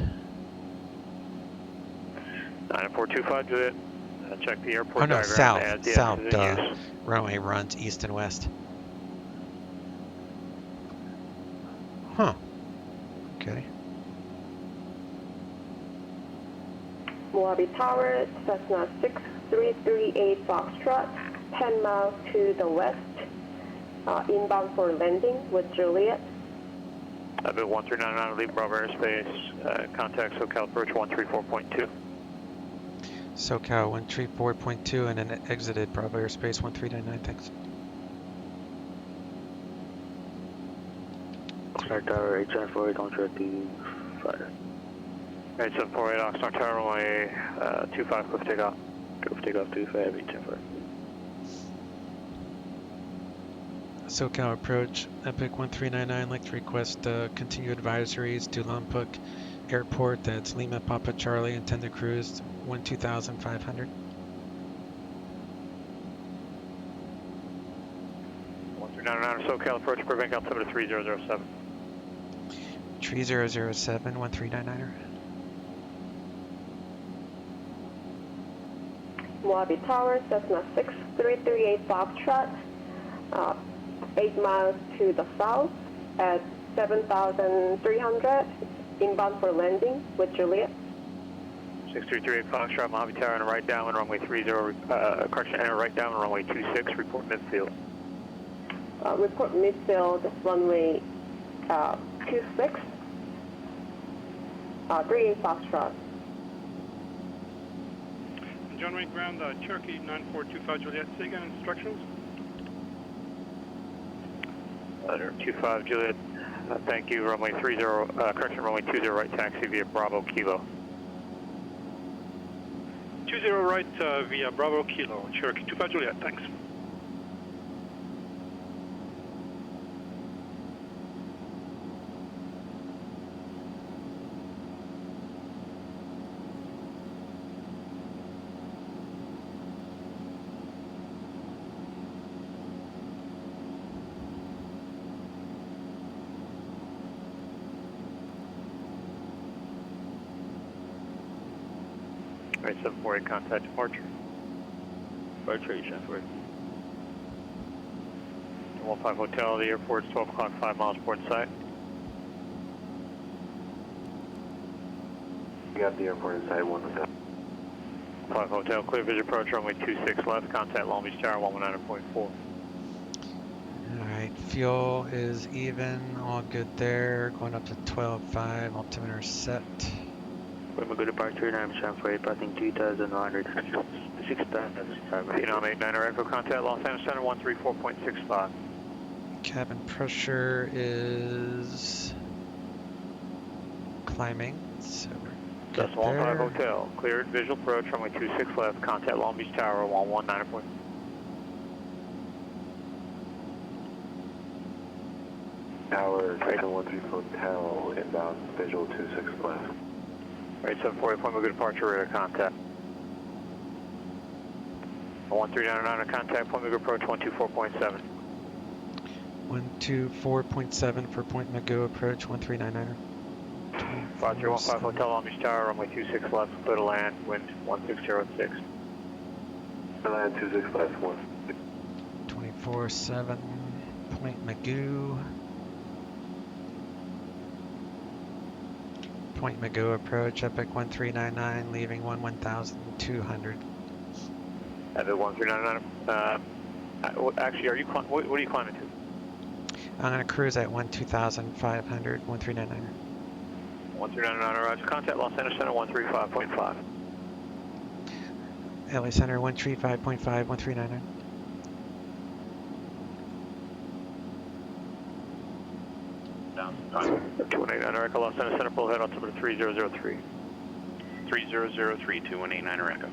9425 Juliet. Check the airport Oh no, diagram. south. Runway runs east and west. Huh. Okay. Mojave Tower, Cessna 6338 Foxtrot, 10 miles to the west, inbound for landing with Juliet. Bit 1399, leave Bravo airspace, contact SoCal approach 134.2. SoCal 134.2 and then exited Bravo airspace 1399, thanks. Tower 8748 on Cherokee 5. 8748 Oxnard Tower, runway 25, cliff takeoff. Cliff takeoff 25, 875. SoCal approach, Epic 1399, like to request continued advisories to Lompoc Airport, that's Lima Papa Charlie, intended cruise 12,500. 1399 SoCal approach, prevent altimeter 3007. 3007, 1399er. Mojave Tower, Cessna 6338 Foxtrot, 8 miles to the south at 7,300, inbound for landing with Juliet. 6338 Foxtrot, Mojave Tower, and right downwind runway 30, correction, enter right downwind runway 26, report midfield. Report midfield, runway 26, 38 Foxtrot. John Wayne Ground, Cherokee 9425 Juliet, say again instructions. 25 Juliet, thank you, runway 30, correction, runway 20 right taxi via Bravo Kilo. 20 right via Bravo Kilo, Cherokee 25 Juliet, thanks. Right, 748, contact departure. Departure, you transfer. 15 Hotel, the airport's 12 o'clock, 5 miles port site. We got the airport in sight, 1 Hotel. 5 Hotel, clear visual approach, runway 26 left, contact Long Beach Tower 119.4. Alright, fuel is even, all good there. Going up to 12.5, altimeter set. We're good departure, I'm transfer, passing 2,100. 6,000. Phenom 89 Echo, contact Los Angeles Center 134.65. Cabin pressure is climbing, so we're good Decimal 15 there. Hotel, cleared visual approach, runway 26 left, contact Long Beach Tower 119.4. Tower, Titan 13 Hotel, inbound, visual 26 left. Right, 740, appointment, good departure, radar contact. 1399 contact, appointment, good approach 124.7. 124.7 for Point Magoo approach, 1399er. 5315 Hotel, Long Beach Tower, runway 26 left, clear to land, wind 1606. Land 26 left, 1. 24-7, Point Magoo. Point Magoo approach, Epic 1399, leaving 1200. Epic 1399, actually, are you, what are you climbing to? I'm going to cruise at 2500, 1399. 1399, roger, contact Los Angeles Center 135.5. LA Center 135.5, 1399. Down. 2189 Echo, Los Angeles Center, full head altimeter 3003. 3003, 2189 Echo.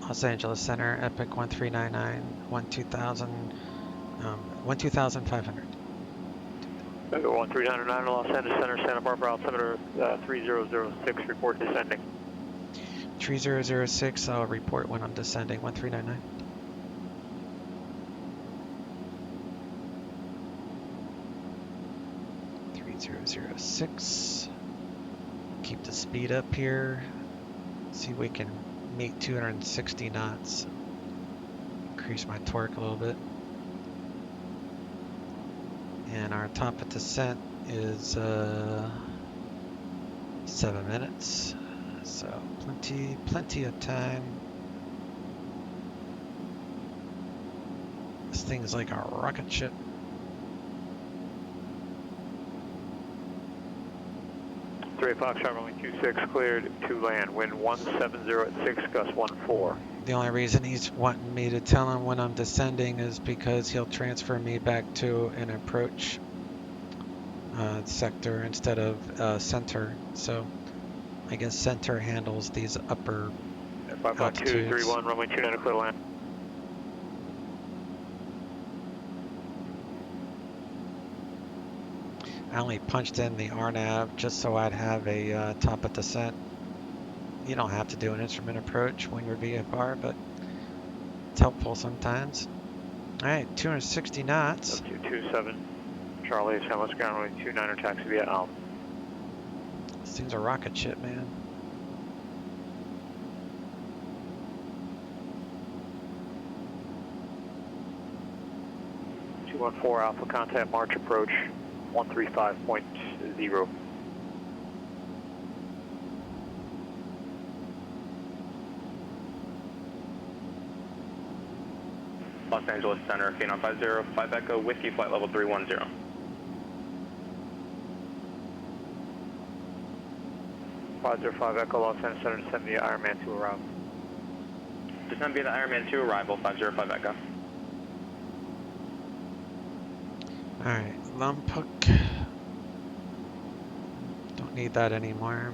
Los Angeles Center, Epic 1399, 12,500. Echo 1399 Los Angeles Center, Santa Barbara altimeter 3006, report descending. 3006, I'll report when I'm descending, 1399. Keep the speed up here. See if we can meet 260 knots. Increase my torque a little bit. And our top of descent is 7 minutes. So plenty of time. This thing's like a rocket ship. Fox, runway 26 cleared to land. Wind 170 at 6, gust 14. The only reason he's wanting me to tell him when I'm descending is because he'll transfer me back to an approach sector instead of center. So I guess center handles these upper altitudes. 55231, runway 29 clear to land. I only punched in the RNAV just so I'd have a top of descent. You don't have to do an instrument approach when you're VFR, but it's helpful sometimes. Alright, 260 knots. 227, Charlie, San Luis ground runway 29er taxi via Alpha. This thing's a rocket ship, man. .214 Alpha, contact March approach 135.0. Los Angeles Center, Phenom 505 Echo, Whiskey flight level 310. .505 Echo, Los Angeles Center, descend via Ironman 2 arrival. Descend via the Ironman 2 arrival, 505 Echo. Alright, Lompoc. Don't need that anymore.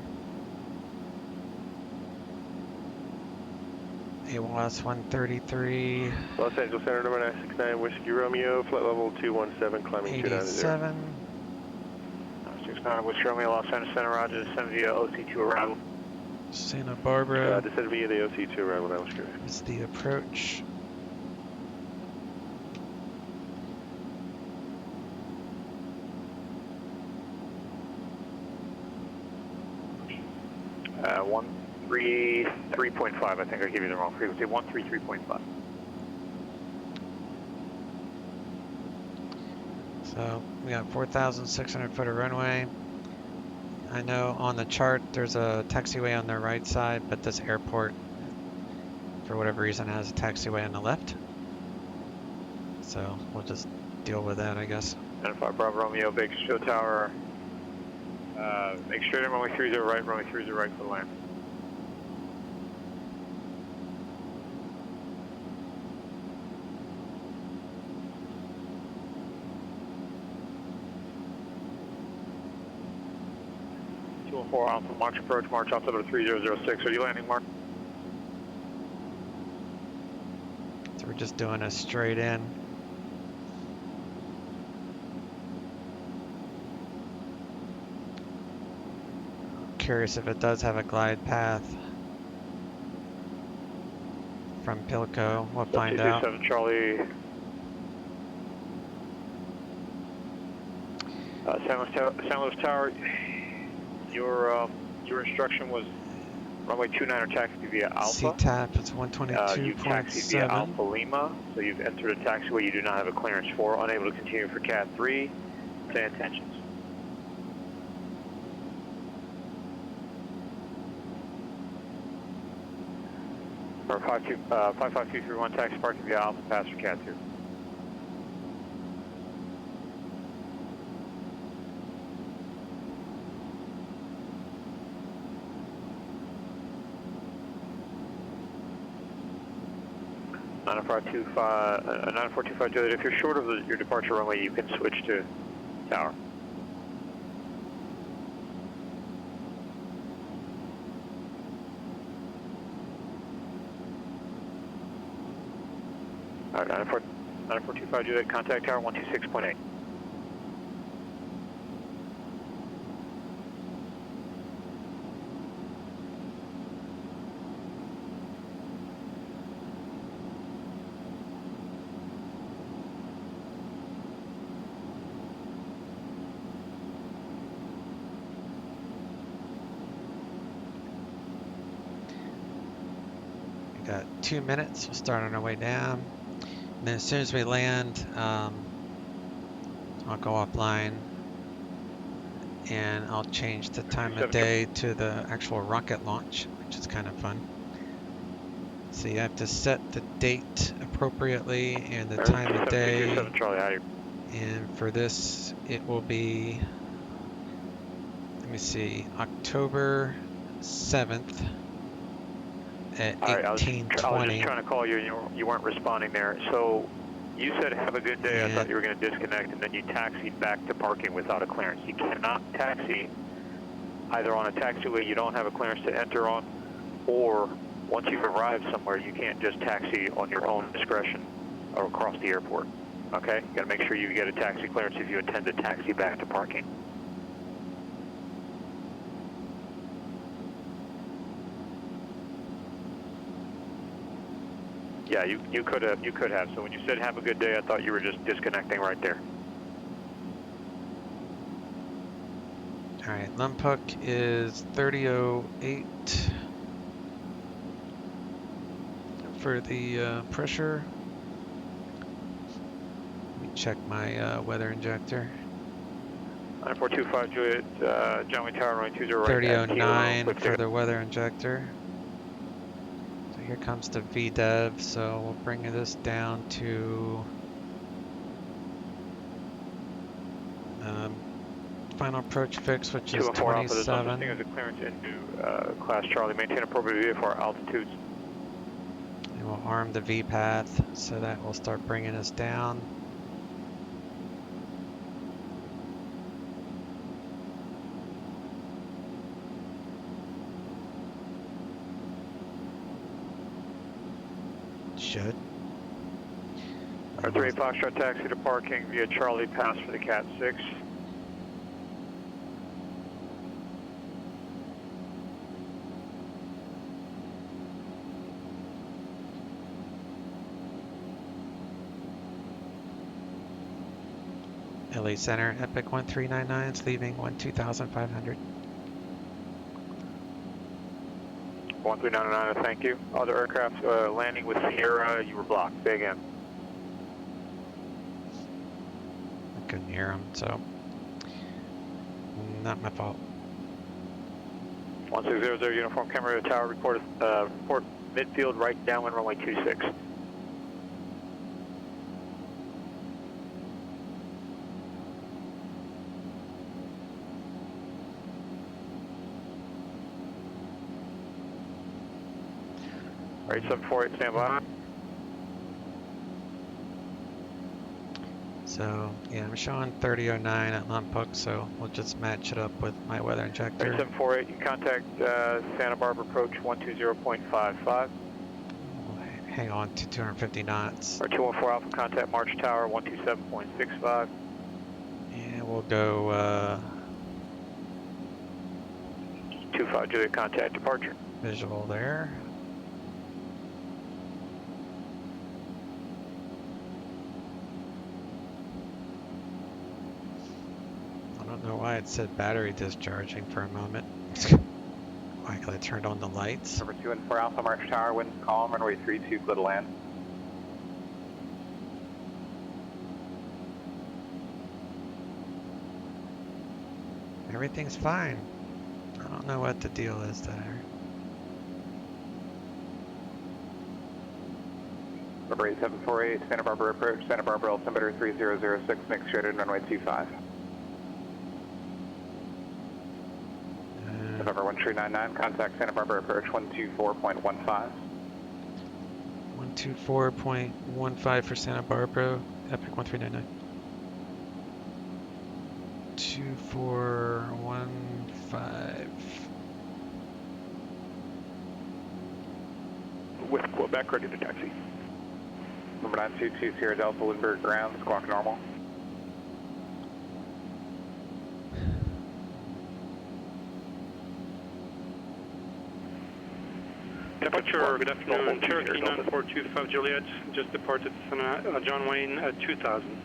AWAS 133. Los Angeles Center, number 969, Whiskey Romeo, flight level 217, climbing 87. 69 Whiskey Romeo, Los Angeles Center, roger, descend via OC2 arrival. Santa Barbara. Descend via the OC2 arrival, that was good. Is the approach. 133.0 13.5, I think I gave you the wrong frequency, 133.5. So we got 4,600 foot of runway. I know on the chart there's a taxiway on the right side, but this airport, for whatever reason, has a taxiway on the left. So we'll just deal with that, I guess. 95 Bravo Romeo, Baker Show Tower. Make straight in runway 30 right, runway 30 right for the land. Alpha, March approach, March altimeter 3006. Are you landing, Mark? So we're just doing a straight in. Curious if it does have a glide path from Pilco. We'll find out. 227 Charlie. San Luis Tower. Your instruction was runway 29 or taxi via Alpha. CTAP, it's 122.7. You've taxied via Alpha Lima, so you've entered a taxiway you do not have a clearance for. Unable to continue for Cat 3. Say intentions. Or 55231 taxi parking via Alpha Pass for Cat 2. Nine 9425 Juliet. If you're short of your departure runway, you can switch to tower. All right, 9425 Juliet, contact tower 126.8. Got 2 minutes. We'll start on our way down. And then as soon as we land, I'll go offline and I'll change the time of day to the actual rocket launch, which is kind of fun. So you have to set the date appropriately and the time of day. And for this, it will be, let me see, October 7th. At 18:20. I was just trying to call you and you weren't responding there. So you said have a good day. I thought you were going to disconnect and then you taxied back to parking without a clearance. You cannot taxi either on a taxiway you don't have a clearance to enter on, or once you've arrived somewhere you can't just taxi on your own discretion or across the airport. Okay? You got to make sure you get a taxi clearance if you intend to taxi back to parking. Yeah, you could have. So when you said have a good day, I thought you were just disconnecting right there. All right, Lompoc is 3008 for the pressure. Let me check my weather injector. 9425 Juliet, John Wayne Tower, runway 20 right. 3009 for the weather injector. Here comes the VDEV, so we'll bring this down to final approach fix, which is 27. There's a clearance into Class Charlie. Maintain appropriate VFR altitudes. And we'll arm the V path, so that will start bringing us down. Should. Our 3 Foxtrot taxi to parking via Charlie Pass for the Cat 6. LA Center, Epic 1399 is leaving 12,500. 1399, thank you. Other aircraft landing with Sierra, you were blocked. Say again. I couldn't hear him, so not my fault. 1600 Uniform Camera Tower, report midfield right downwind runway 26. Right, 748, stand by. So, yeah, I'm showing 3009 at Lompoc, so we'll just match it up with my weather injector. Right, 748, you can contact Santa Barbara approach 120.55. Hang on to 250 knots. Or 214 Alpha, contact March Tower 127.65. Yeah, we'll go 25 Juliet, contact departure. Visual there. I don't know why it said battery discharging for a moment. Why, because I turned on the lights? Number 214 Alpha, March Tower, wind calm, runway 32, clear to land. Everything's fine. I don't know what the deal is there. Number 8748, Santa Barbara approach, Santa Barbara altimeter 3006, make straight in runway 25. November 1399, contact Santa Barbara approach 124.15. 124.15 for Santa Barbara, Epic 1399. 2415. With Quebec, ready to taxi. Number 922 Sierra Delta, Lindbergh ground, squawk normal. Temperature, good afternoon, Cherokee 9425 Juliet, just departed John Wayne at 2000.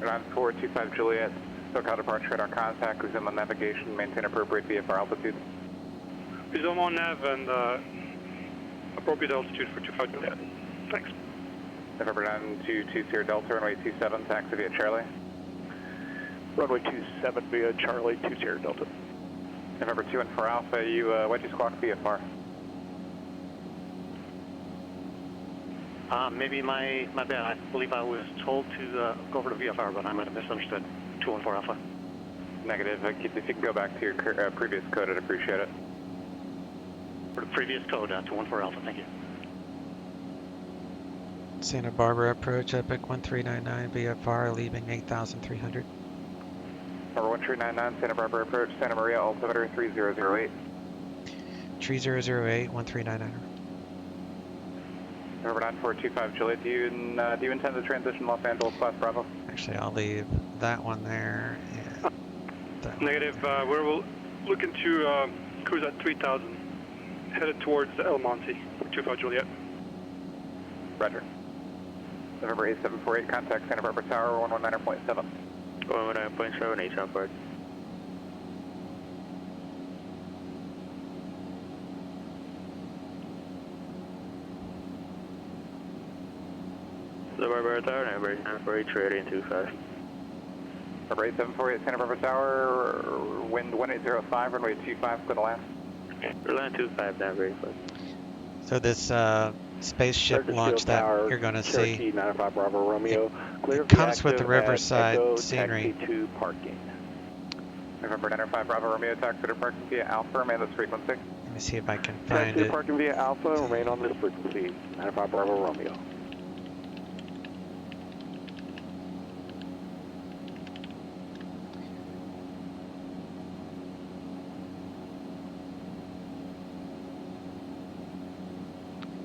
9425 Juliet, SoCal departure radar contact, resume on navigation, maintain appropriate VFR altitude. Resume on nav and appropriate altitude for 25 Juliet. Thanks. November 922 Sierra Delta, runway 27, taxi via Charlie. Runway 27 via Charlie, 2 Sierra Delta. November 214 Alpha, what'd you squawk VFR? Maybe my bad. I believe I was told to go over to VFR, but I might have misunderstood. 214 Alpha. Negative. If you can go back to your previous code, I'd appreciate it. For the previous code, 214 Alpha, thank you. Santa Barbara approach, Epic 1399, VFR, leaving 8,300. Number 1399, Santa Barbara approach, Santa Maria, altimeter 3008. 3008, 1399. Number 9425 Juliet, do you intend to transition Los Angeles class Bravo? Actually, I'll leave that one there. And Negative, we're looking to cruise at 3000, headed towards El Monte for 25 Juliet. Roger. November 8748, contact Santa Barbara Tower 119.7. 119.7, southward. Santa Barbara Tower, number 948, trading 25. Number 8748, Santa Barbara Tower, wind 1805, runway 25, clear to land. Land 25, down very close. so this spaceship launch that you're going to see, 95 Bravo Romeo. it comes with the Riverside scenery. To parking. November 905 Bravo Romeo, taxi to parking via Alpha, remain this frequency. Let me see if I can find Taxi it. to parking via Alpha, remain on this frequency. 95 Bravo Romeo.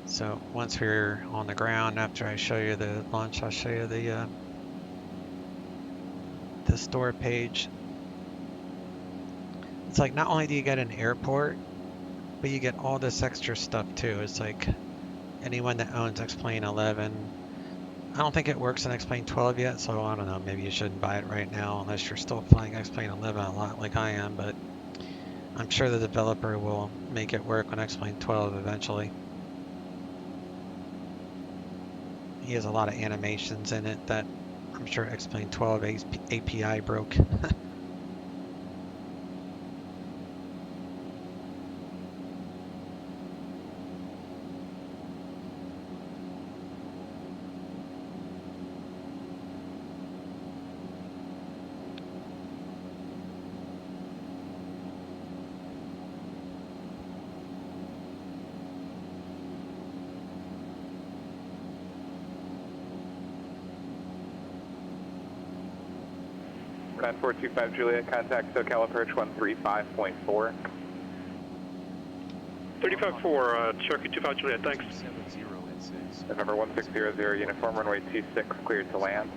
So once we're on the ground, after I show you the launch, I'll show you the store page. It's like not only do you get an airport, but you get all this extra stuff too. It's like anyone that owns XP11, I don't think it works in XP12 yet, so I don't know, maybe you shouldn't buy it right now unless you're still flying XP11 a lot like I am, but I'm sure the developer will make it work on XP11 eventually. He has a lot of animations in it that I'm sure XP11 API broke. Red 425 Juliet, contact SoCal approach 135.4. 35-4, Cherokee 25 Juliet, thanks. November 1600, uniform runway 26, cleared to land.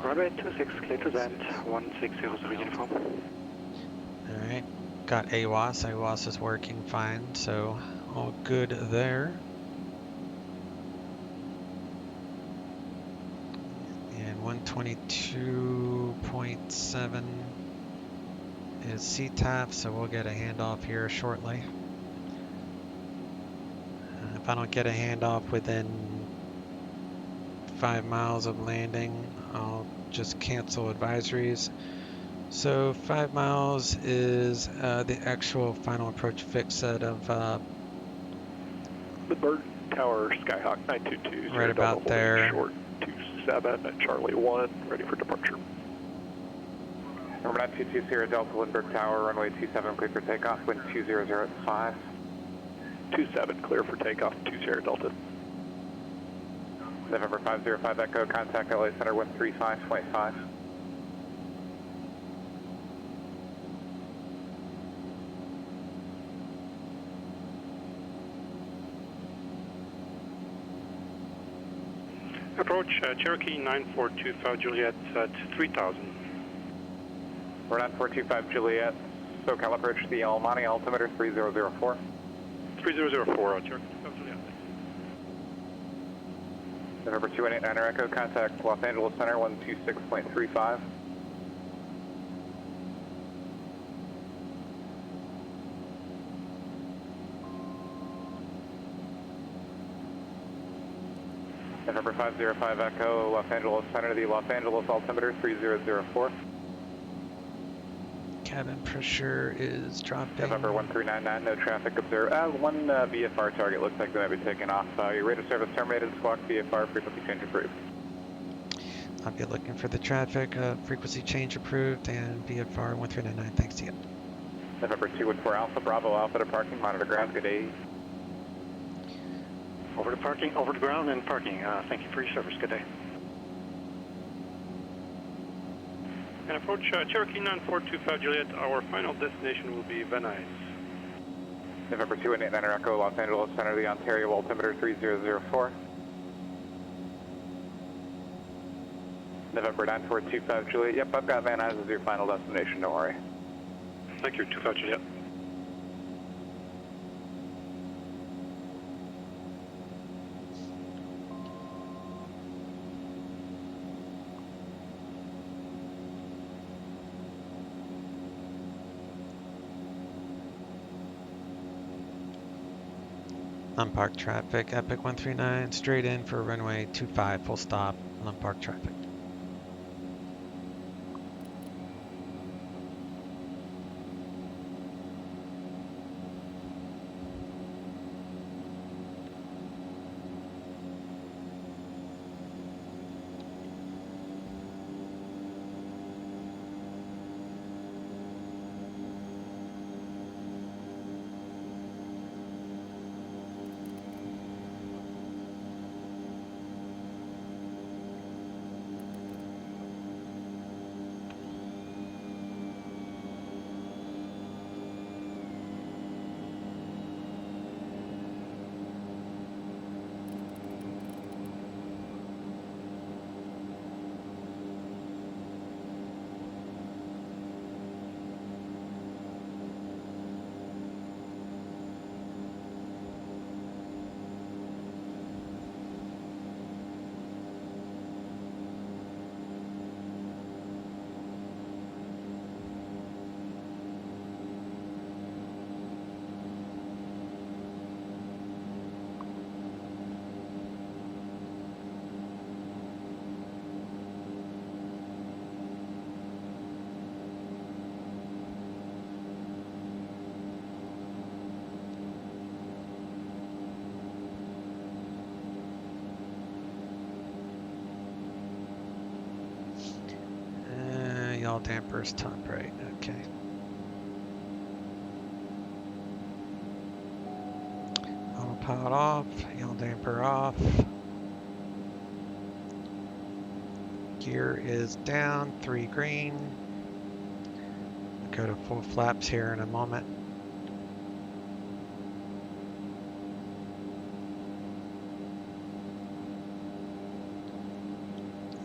Runway 26, clear to land, 1600 uniform. Alright, got AWAS. AWAS is working fine, so all good there. And 122.7 is CTAF, so we'll get a handoff here shortly. If I don't get a handoff within 5 miles of landing, I'll just cancel advisories. So 5 miles is the actual final approach fix set of The Bird Tower Skyhawk 922. right about there. Short 27 at Charlie 1, ready for departure. Number 922 Sierra Delta Lindbergh Tower, runway 27, clear for takeoff, wind 200 at 5. 27, clear for takeoff, 20 Delta. November 505 Echo, contact LA Center 135.5. Approach Cherokee 9425 Juliet at 3000. We're 9425 Juliet, SoCal approach the Almani altimeter 3004. 3004, Cherokee 25 Juliet. November 2189 Echo, contact Los Angeles Center 126.35. November 505 Echo, Los Angeles Center, the Los Angeles altimeter 3004. Cabin pressure is dropping. November 1399, no traffic observed. One VFR target looks like they might be taking off. Your rate of service terminated, squawk VFR, frequency change approved. I'll be looking for the traffic, frequency change approved, and VFR 1399, thanks to you. November 214 Alpha, Bravo Alpha to parking, monitor ground, good day. Over to parking, over to ground and parking. Thank you for your service. Good day. And approach Cherokee 9425 Juliet, our final destination will be Van Nuys. November 2189 Echo, Los Angeles Center, the Ontario altimeter 3004. November 9425 Juliet, yep, I've got Van Nuys as your final destination, don't worry. Thank you, 25 Juliet. Unparked traffic, Epic 139, straight in for runway 25, full stop, unparked traffic. yaw dampers top right. Okay. Autopilot off, yaw damper off. Gear is down, 3 green. Go to full flaps here in a moment.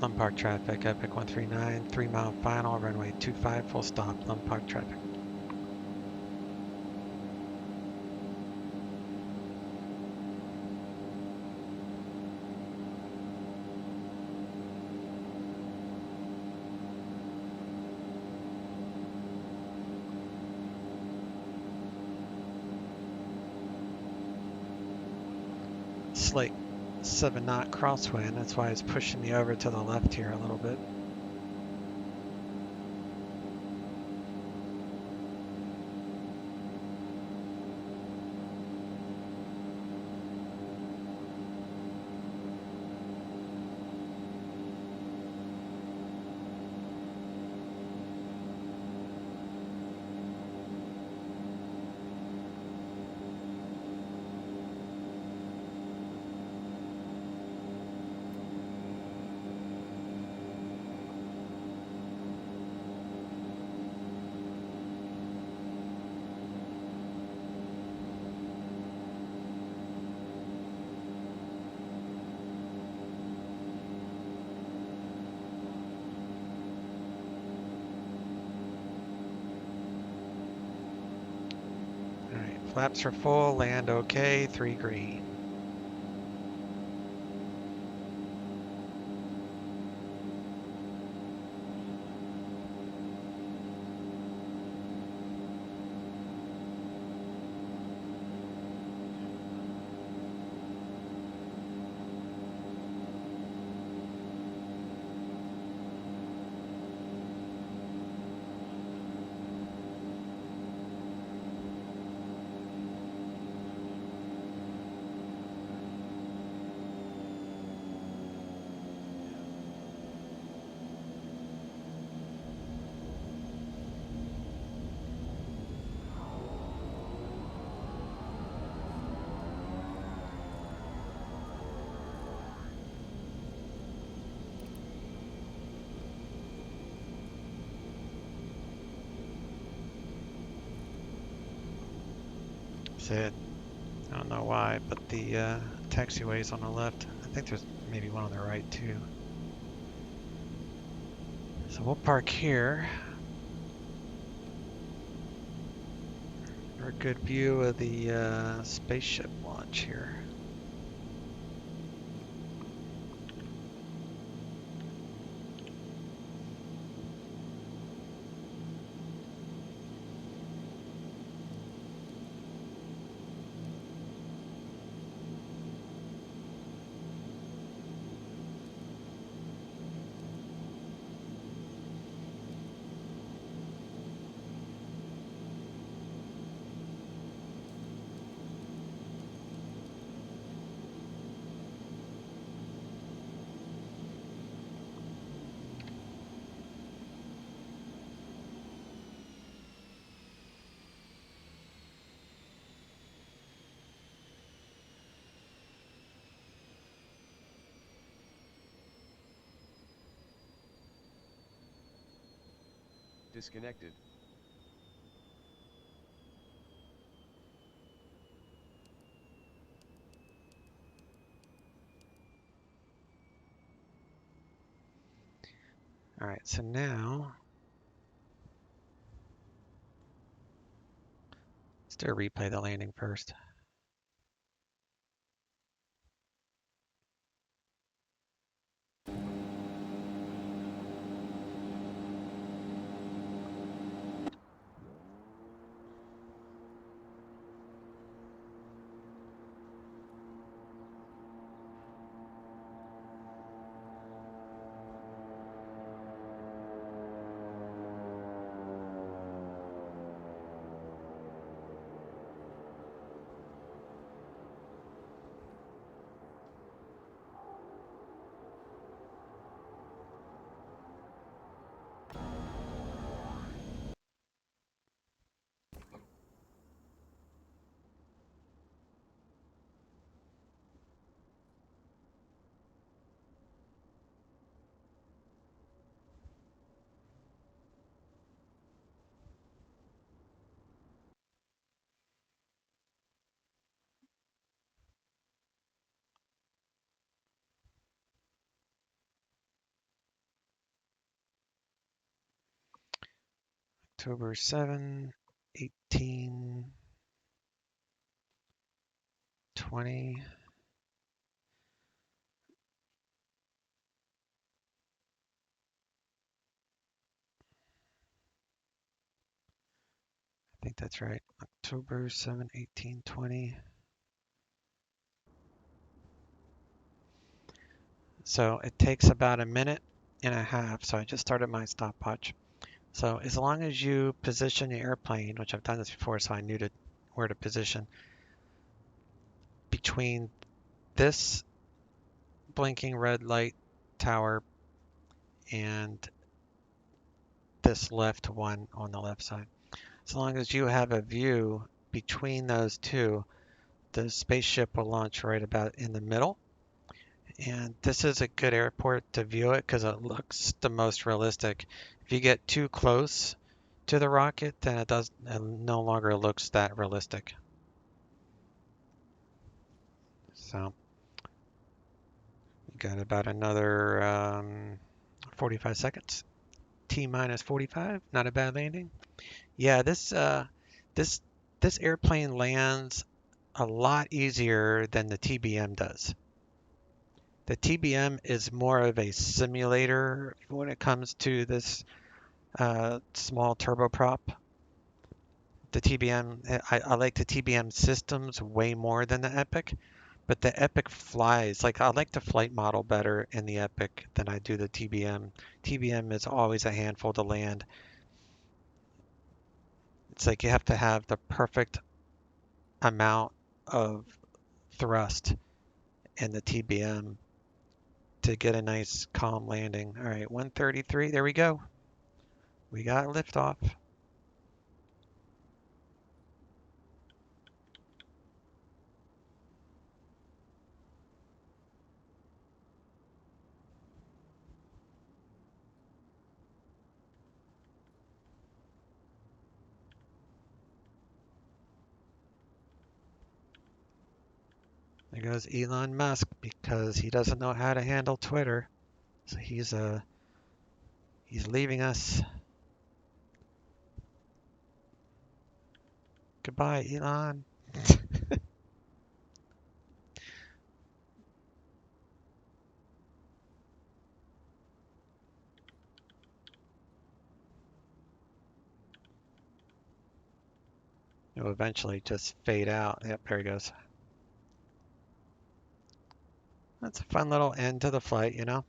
Lompoc traffic, Epic 139, 3 mile final, runway 25, full stop, Lompoc traffic. Slight 7 knot crosswind, that's why it's pushing me over to the left here a little bit. Flaps are full, land okay, 3 green. Said, I don't know why, but the taxiway's on the left. I think there's maybe one on the right too. So we'll park here for a good view of the spaceship launch here. Disconnected. All right, so now let's do a replay of the landing first. October 7, 18, 20. I think that's right. October 7, 18, 20. So it takes about a minute and a half. So I just started my stopwatch. So as long as you position the airplane, which I've done this before, so I knew where to position, between this blinking red light tower and this left one on the left side. As long as you have a view between those two, the spaceship will launch right about in the middle. And this is a good airport to view it because it looks the most realistic. If you get too close to the rocket, then it no longer looks that realistic. So you got about another 45 seconds. T minus 45, not a bad landing. Yeah, this airplane lands a lot easier than the TBM does. The TBM is more of a simulator when it comes to this small turboprop. The TBM, I like the TBM systems way more than the Epic, but the Epic flies. Like I like the flight model better in the Epic than I do the TBM. TBM is always a handful to land. It's like you have to have the perfect amount of thrust in the TBM to get a nice calm landing. All right, 133, there we go. We got liftoff. There goes Elon Musk because he doesn't know how to handle Twitter. So he's leaving us. Goodbye, Elon. It'll eventually just fade out. Yep, there he goes. That's a fun little end to the flight, you know?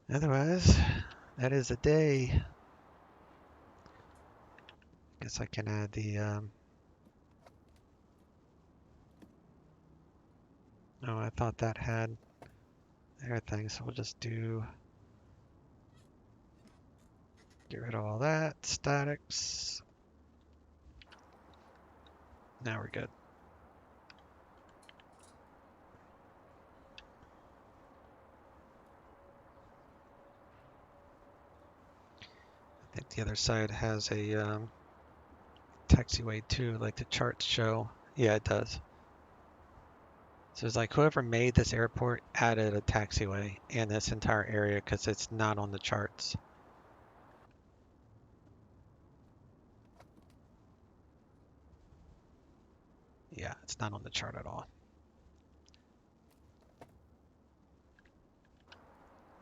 Otherwise, that is a day. Guess I can add the oh, I thought that had everything, so we'll just get rid of all that, statics. Now we're good. I think the other side has a taxiway too, like the charts show. Yeah, it does. So it's like whoever made this airport added a taxiway in this entire area because it's not on the charts. Yeah, it's not on the chart at all.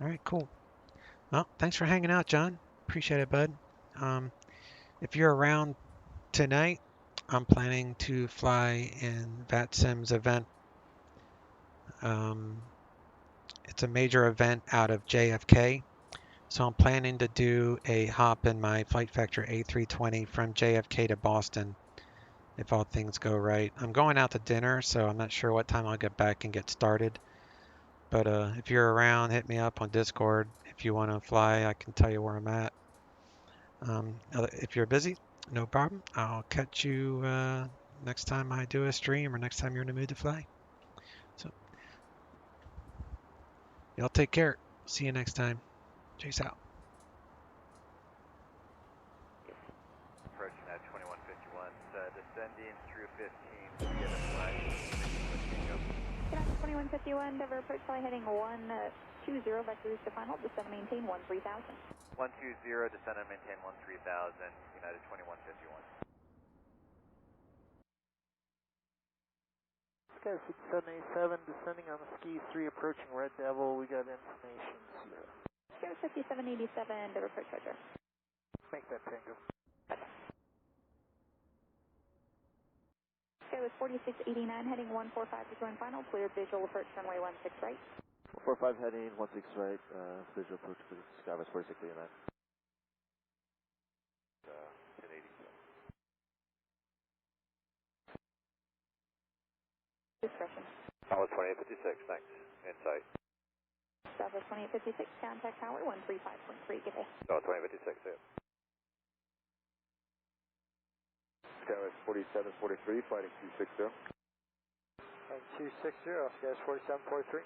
All right, cool. Well, thanks for hanging out, John. Appreciate it, bud. If you're around tonight, I'm planning to fly in VATSIM's event. It's a major event out of JFK. So I'm planning to do a hop in my Flight Factor A320 from JFK to Boston, if all things go right. I'm going out to dinner, so I'm not sure what time I'll get back and get started. But if you're around, hit me up on Discord. If you want to fly, I can tell you where I'm at. If you're busy, no problem. I'll catch you next time I do a stream or next time you're in the mood to fly. So, y'all take care. See you next time. Chase out. 51, Denver approach fly heading 120, vectors to final, descend and maintain 13,000. 120, descend and maintain 13,000, United 2151. Sky 6787, descending on the ski 3, approaching Red Devil. We got information here. Sky 5787, Denver approach roger. Make that tango. Sky was 4689, heading 145 to join final, clear visual approach runway 16 right. 45 heading 16 right, visual approach to the Sky was 4689. 1080. Discretion. Southwest 2856, thanks. Insight. Southwest 2856, contact tower 135.3, good day. Southwest 2856, yeah. Skywest 4743, fighting 260. And 260, Skywest 4743.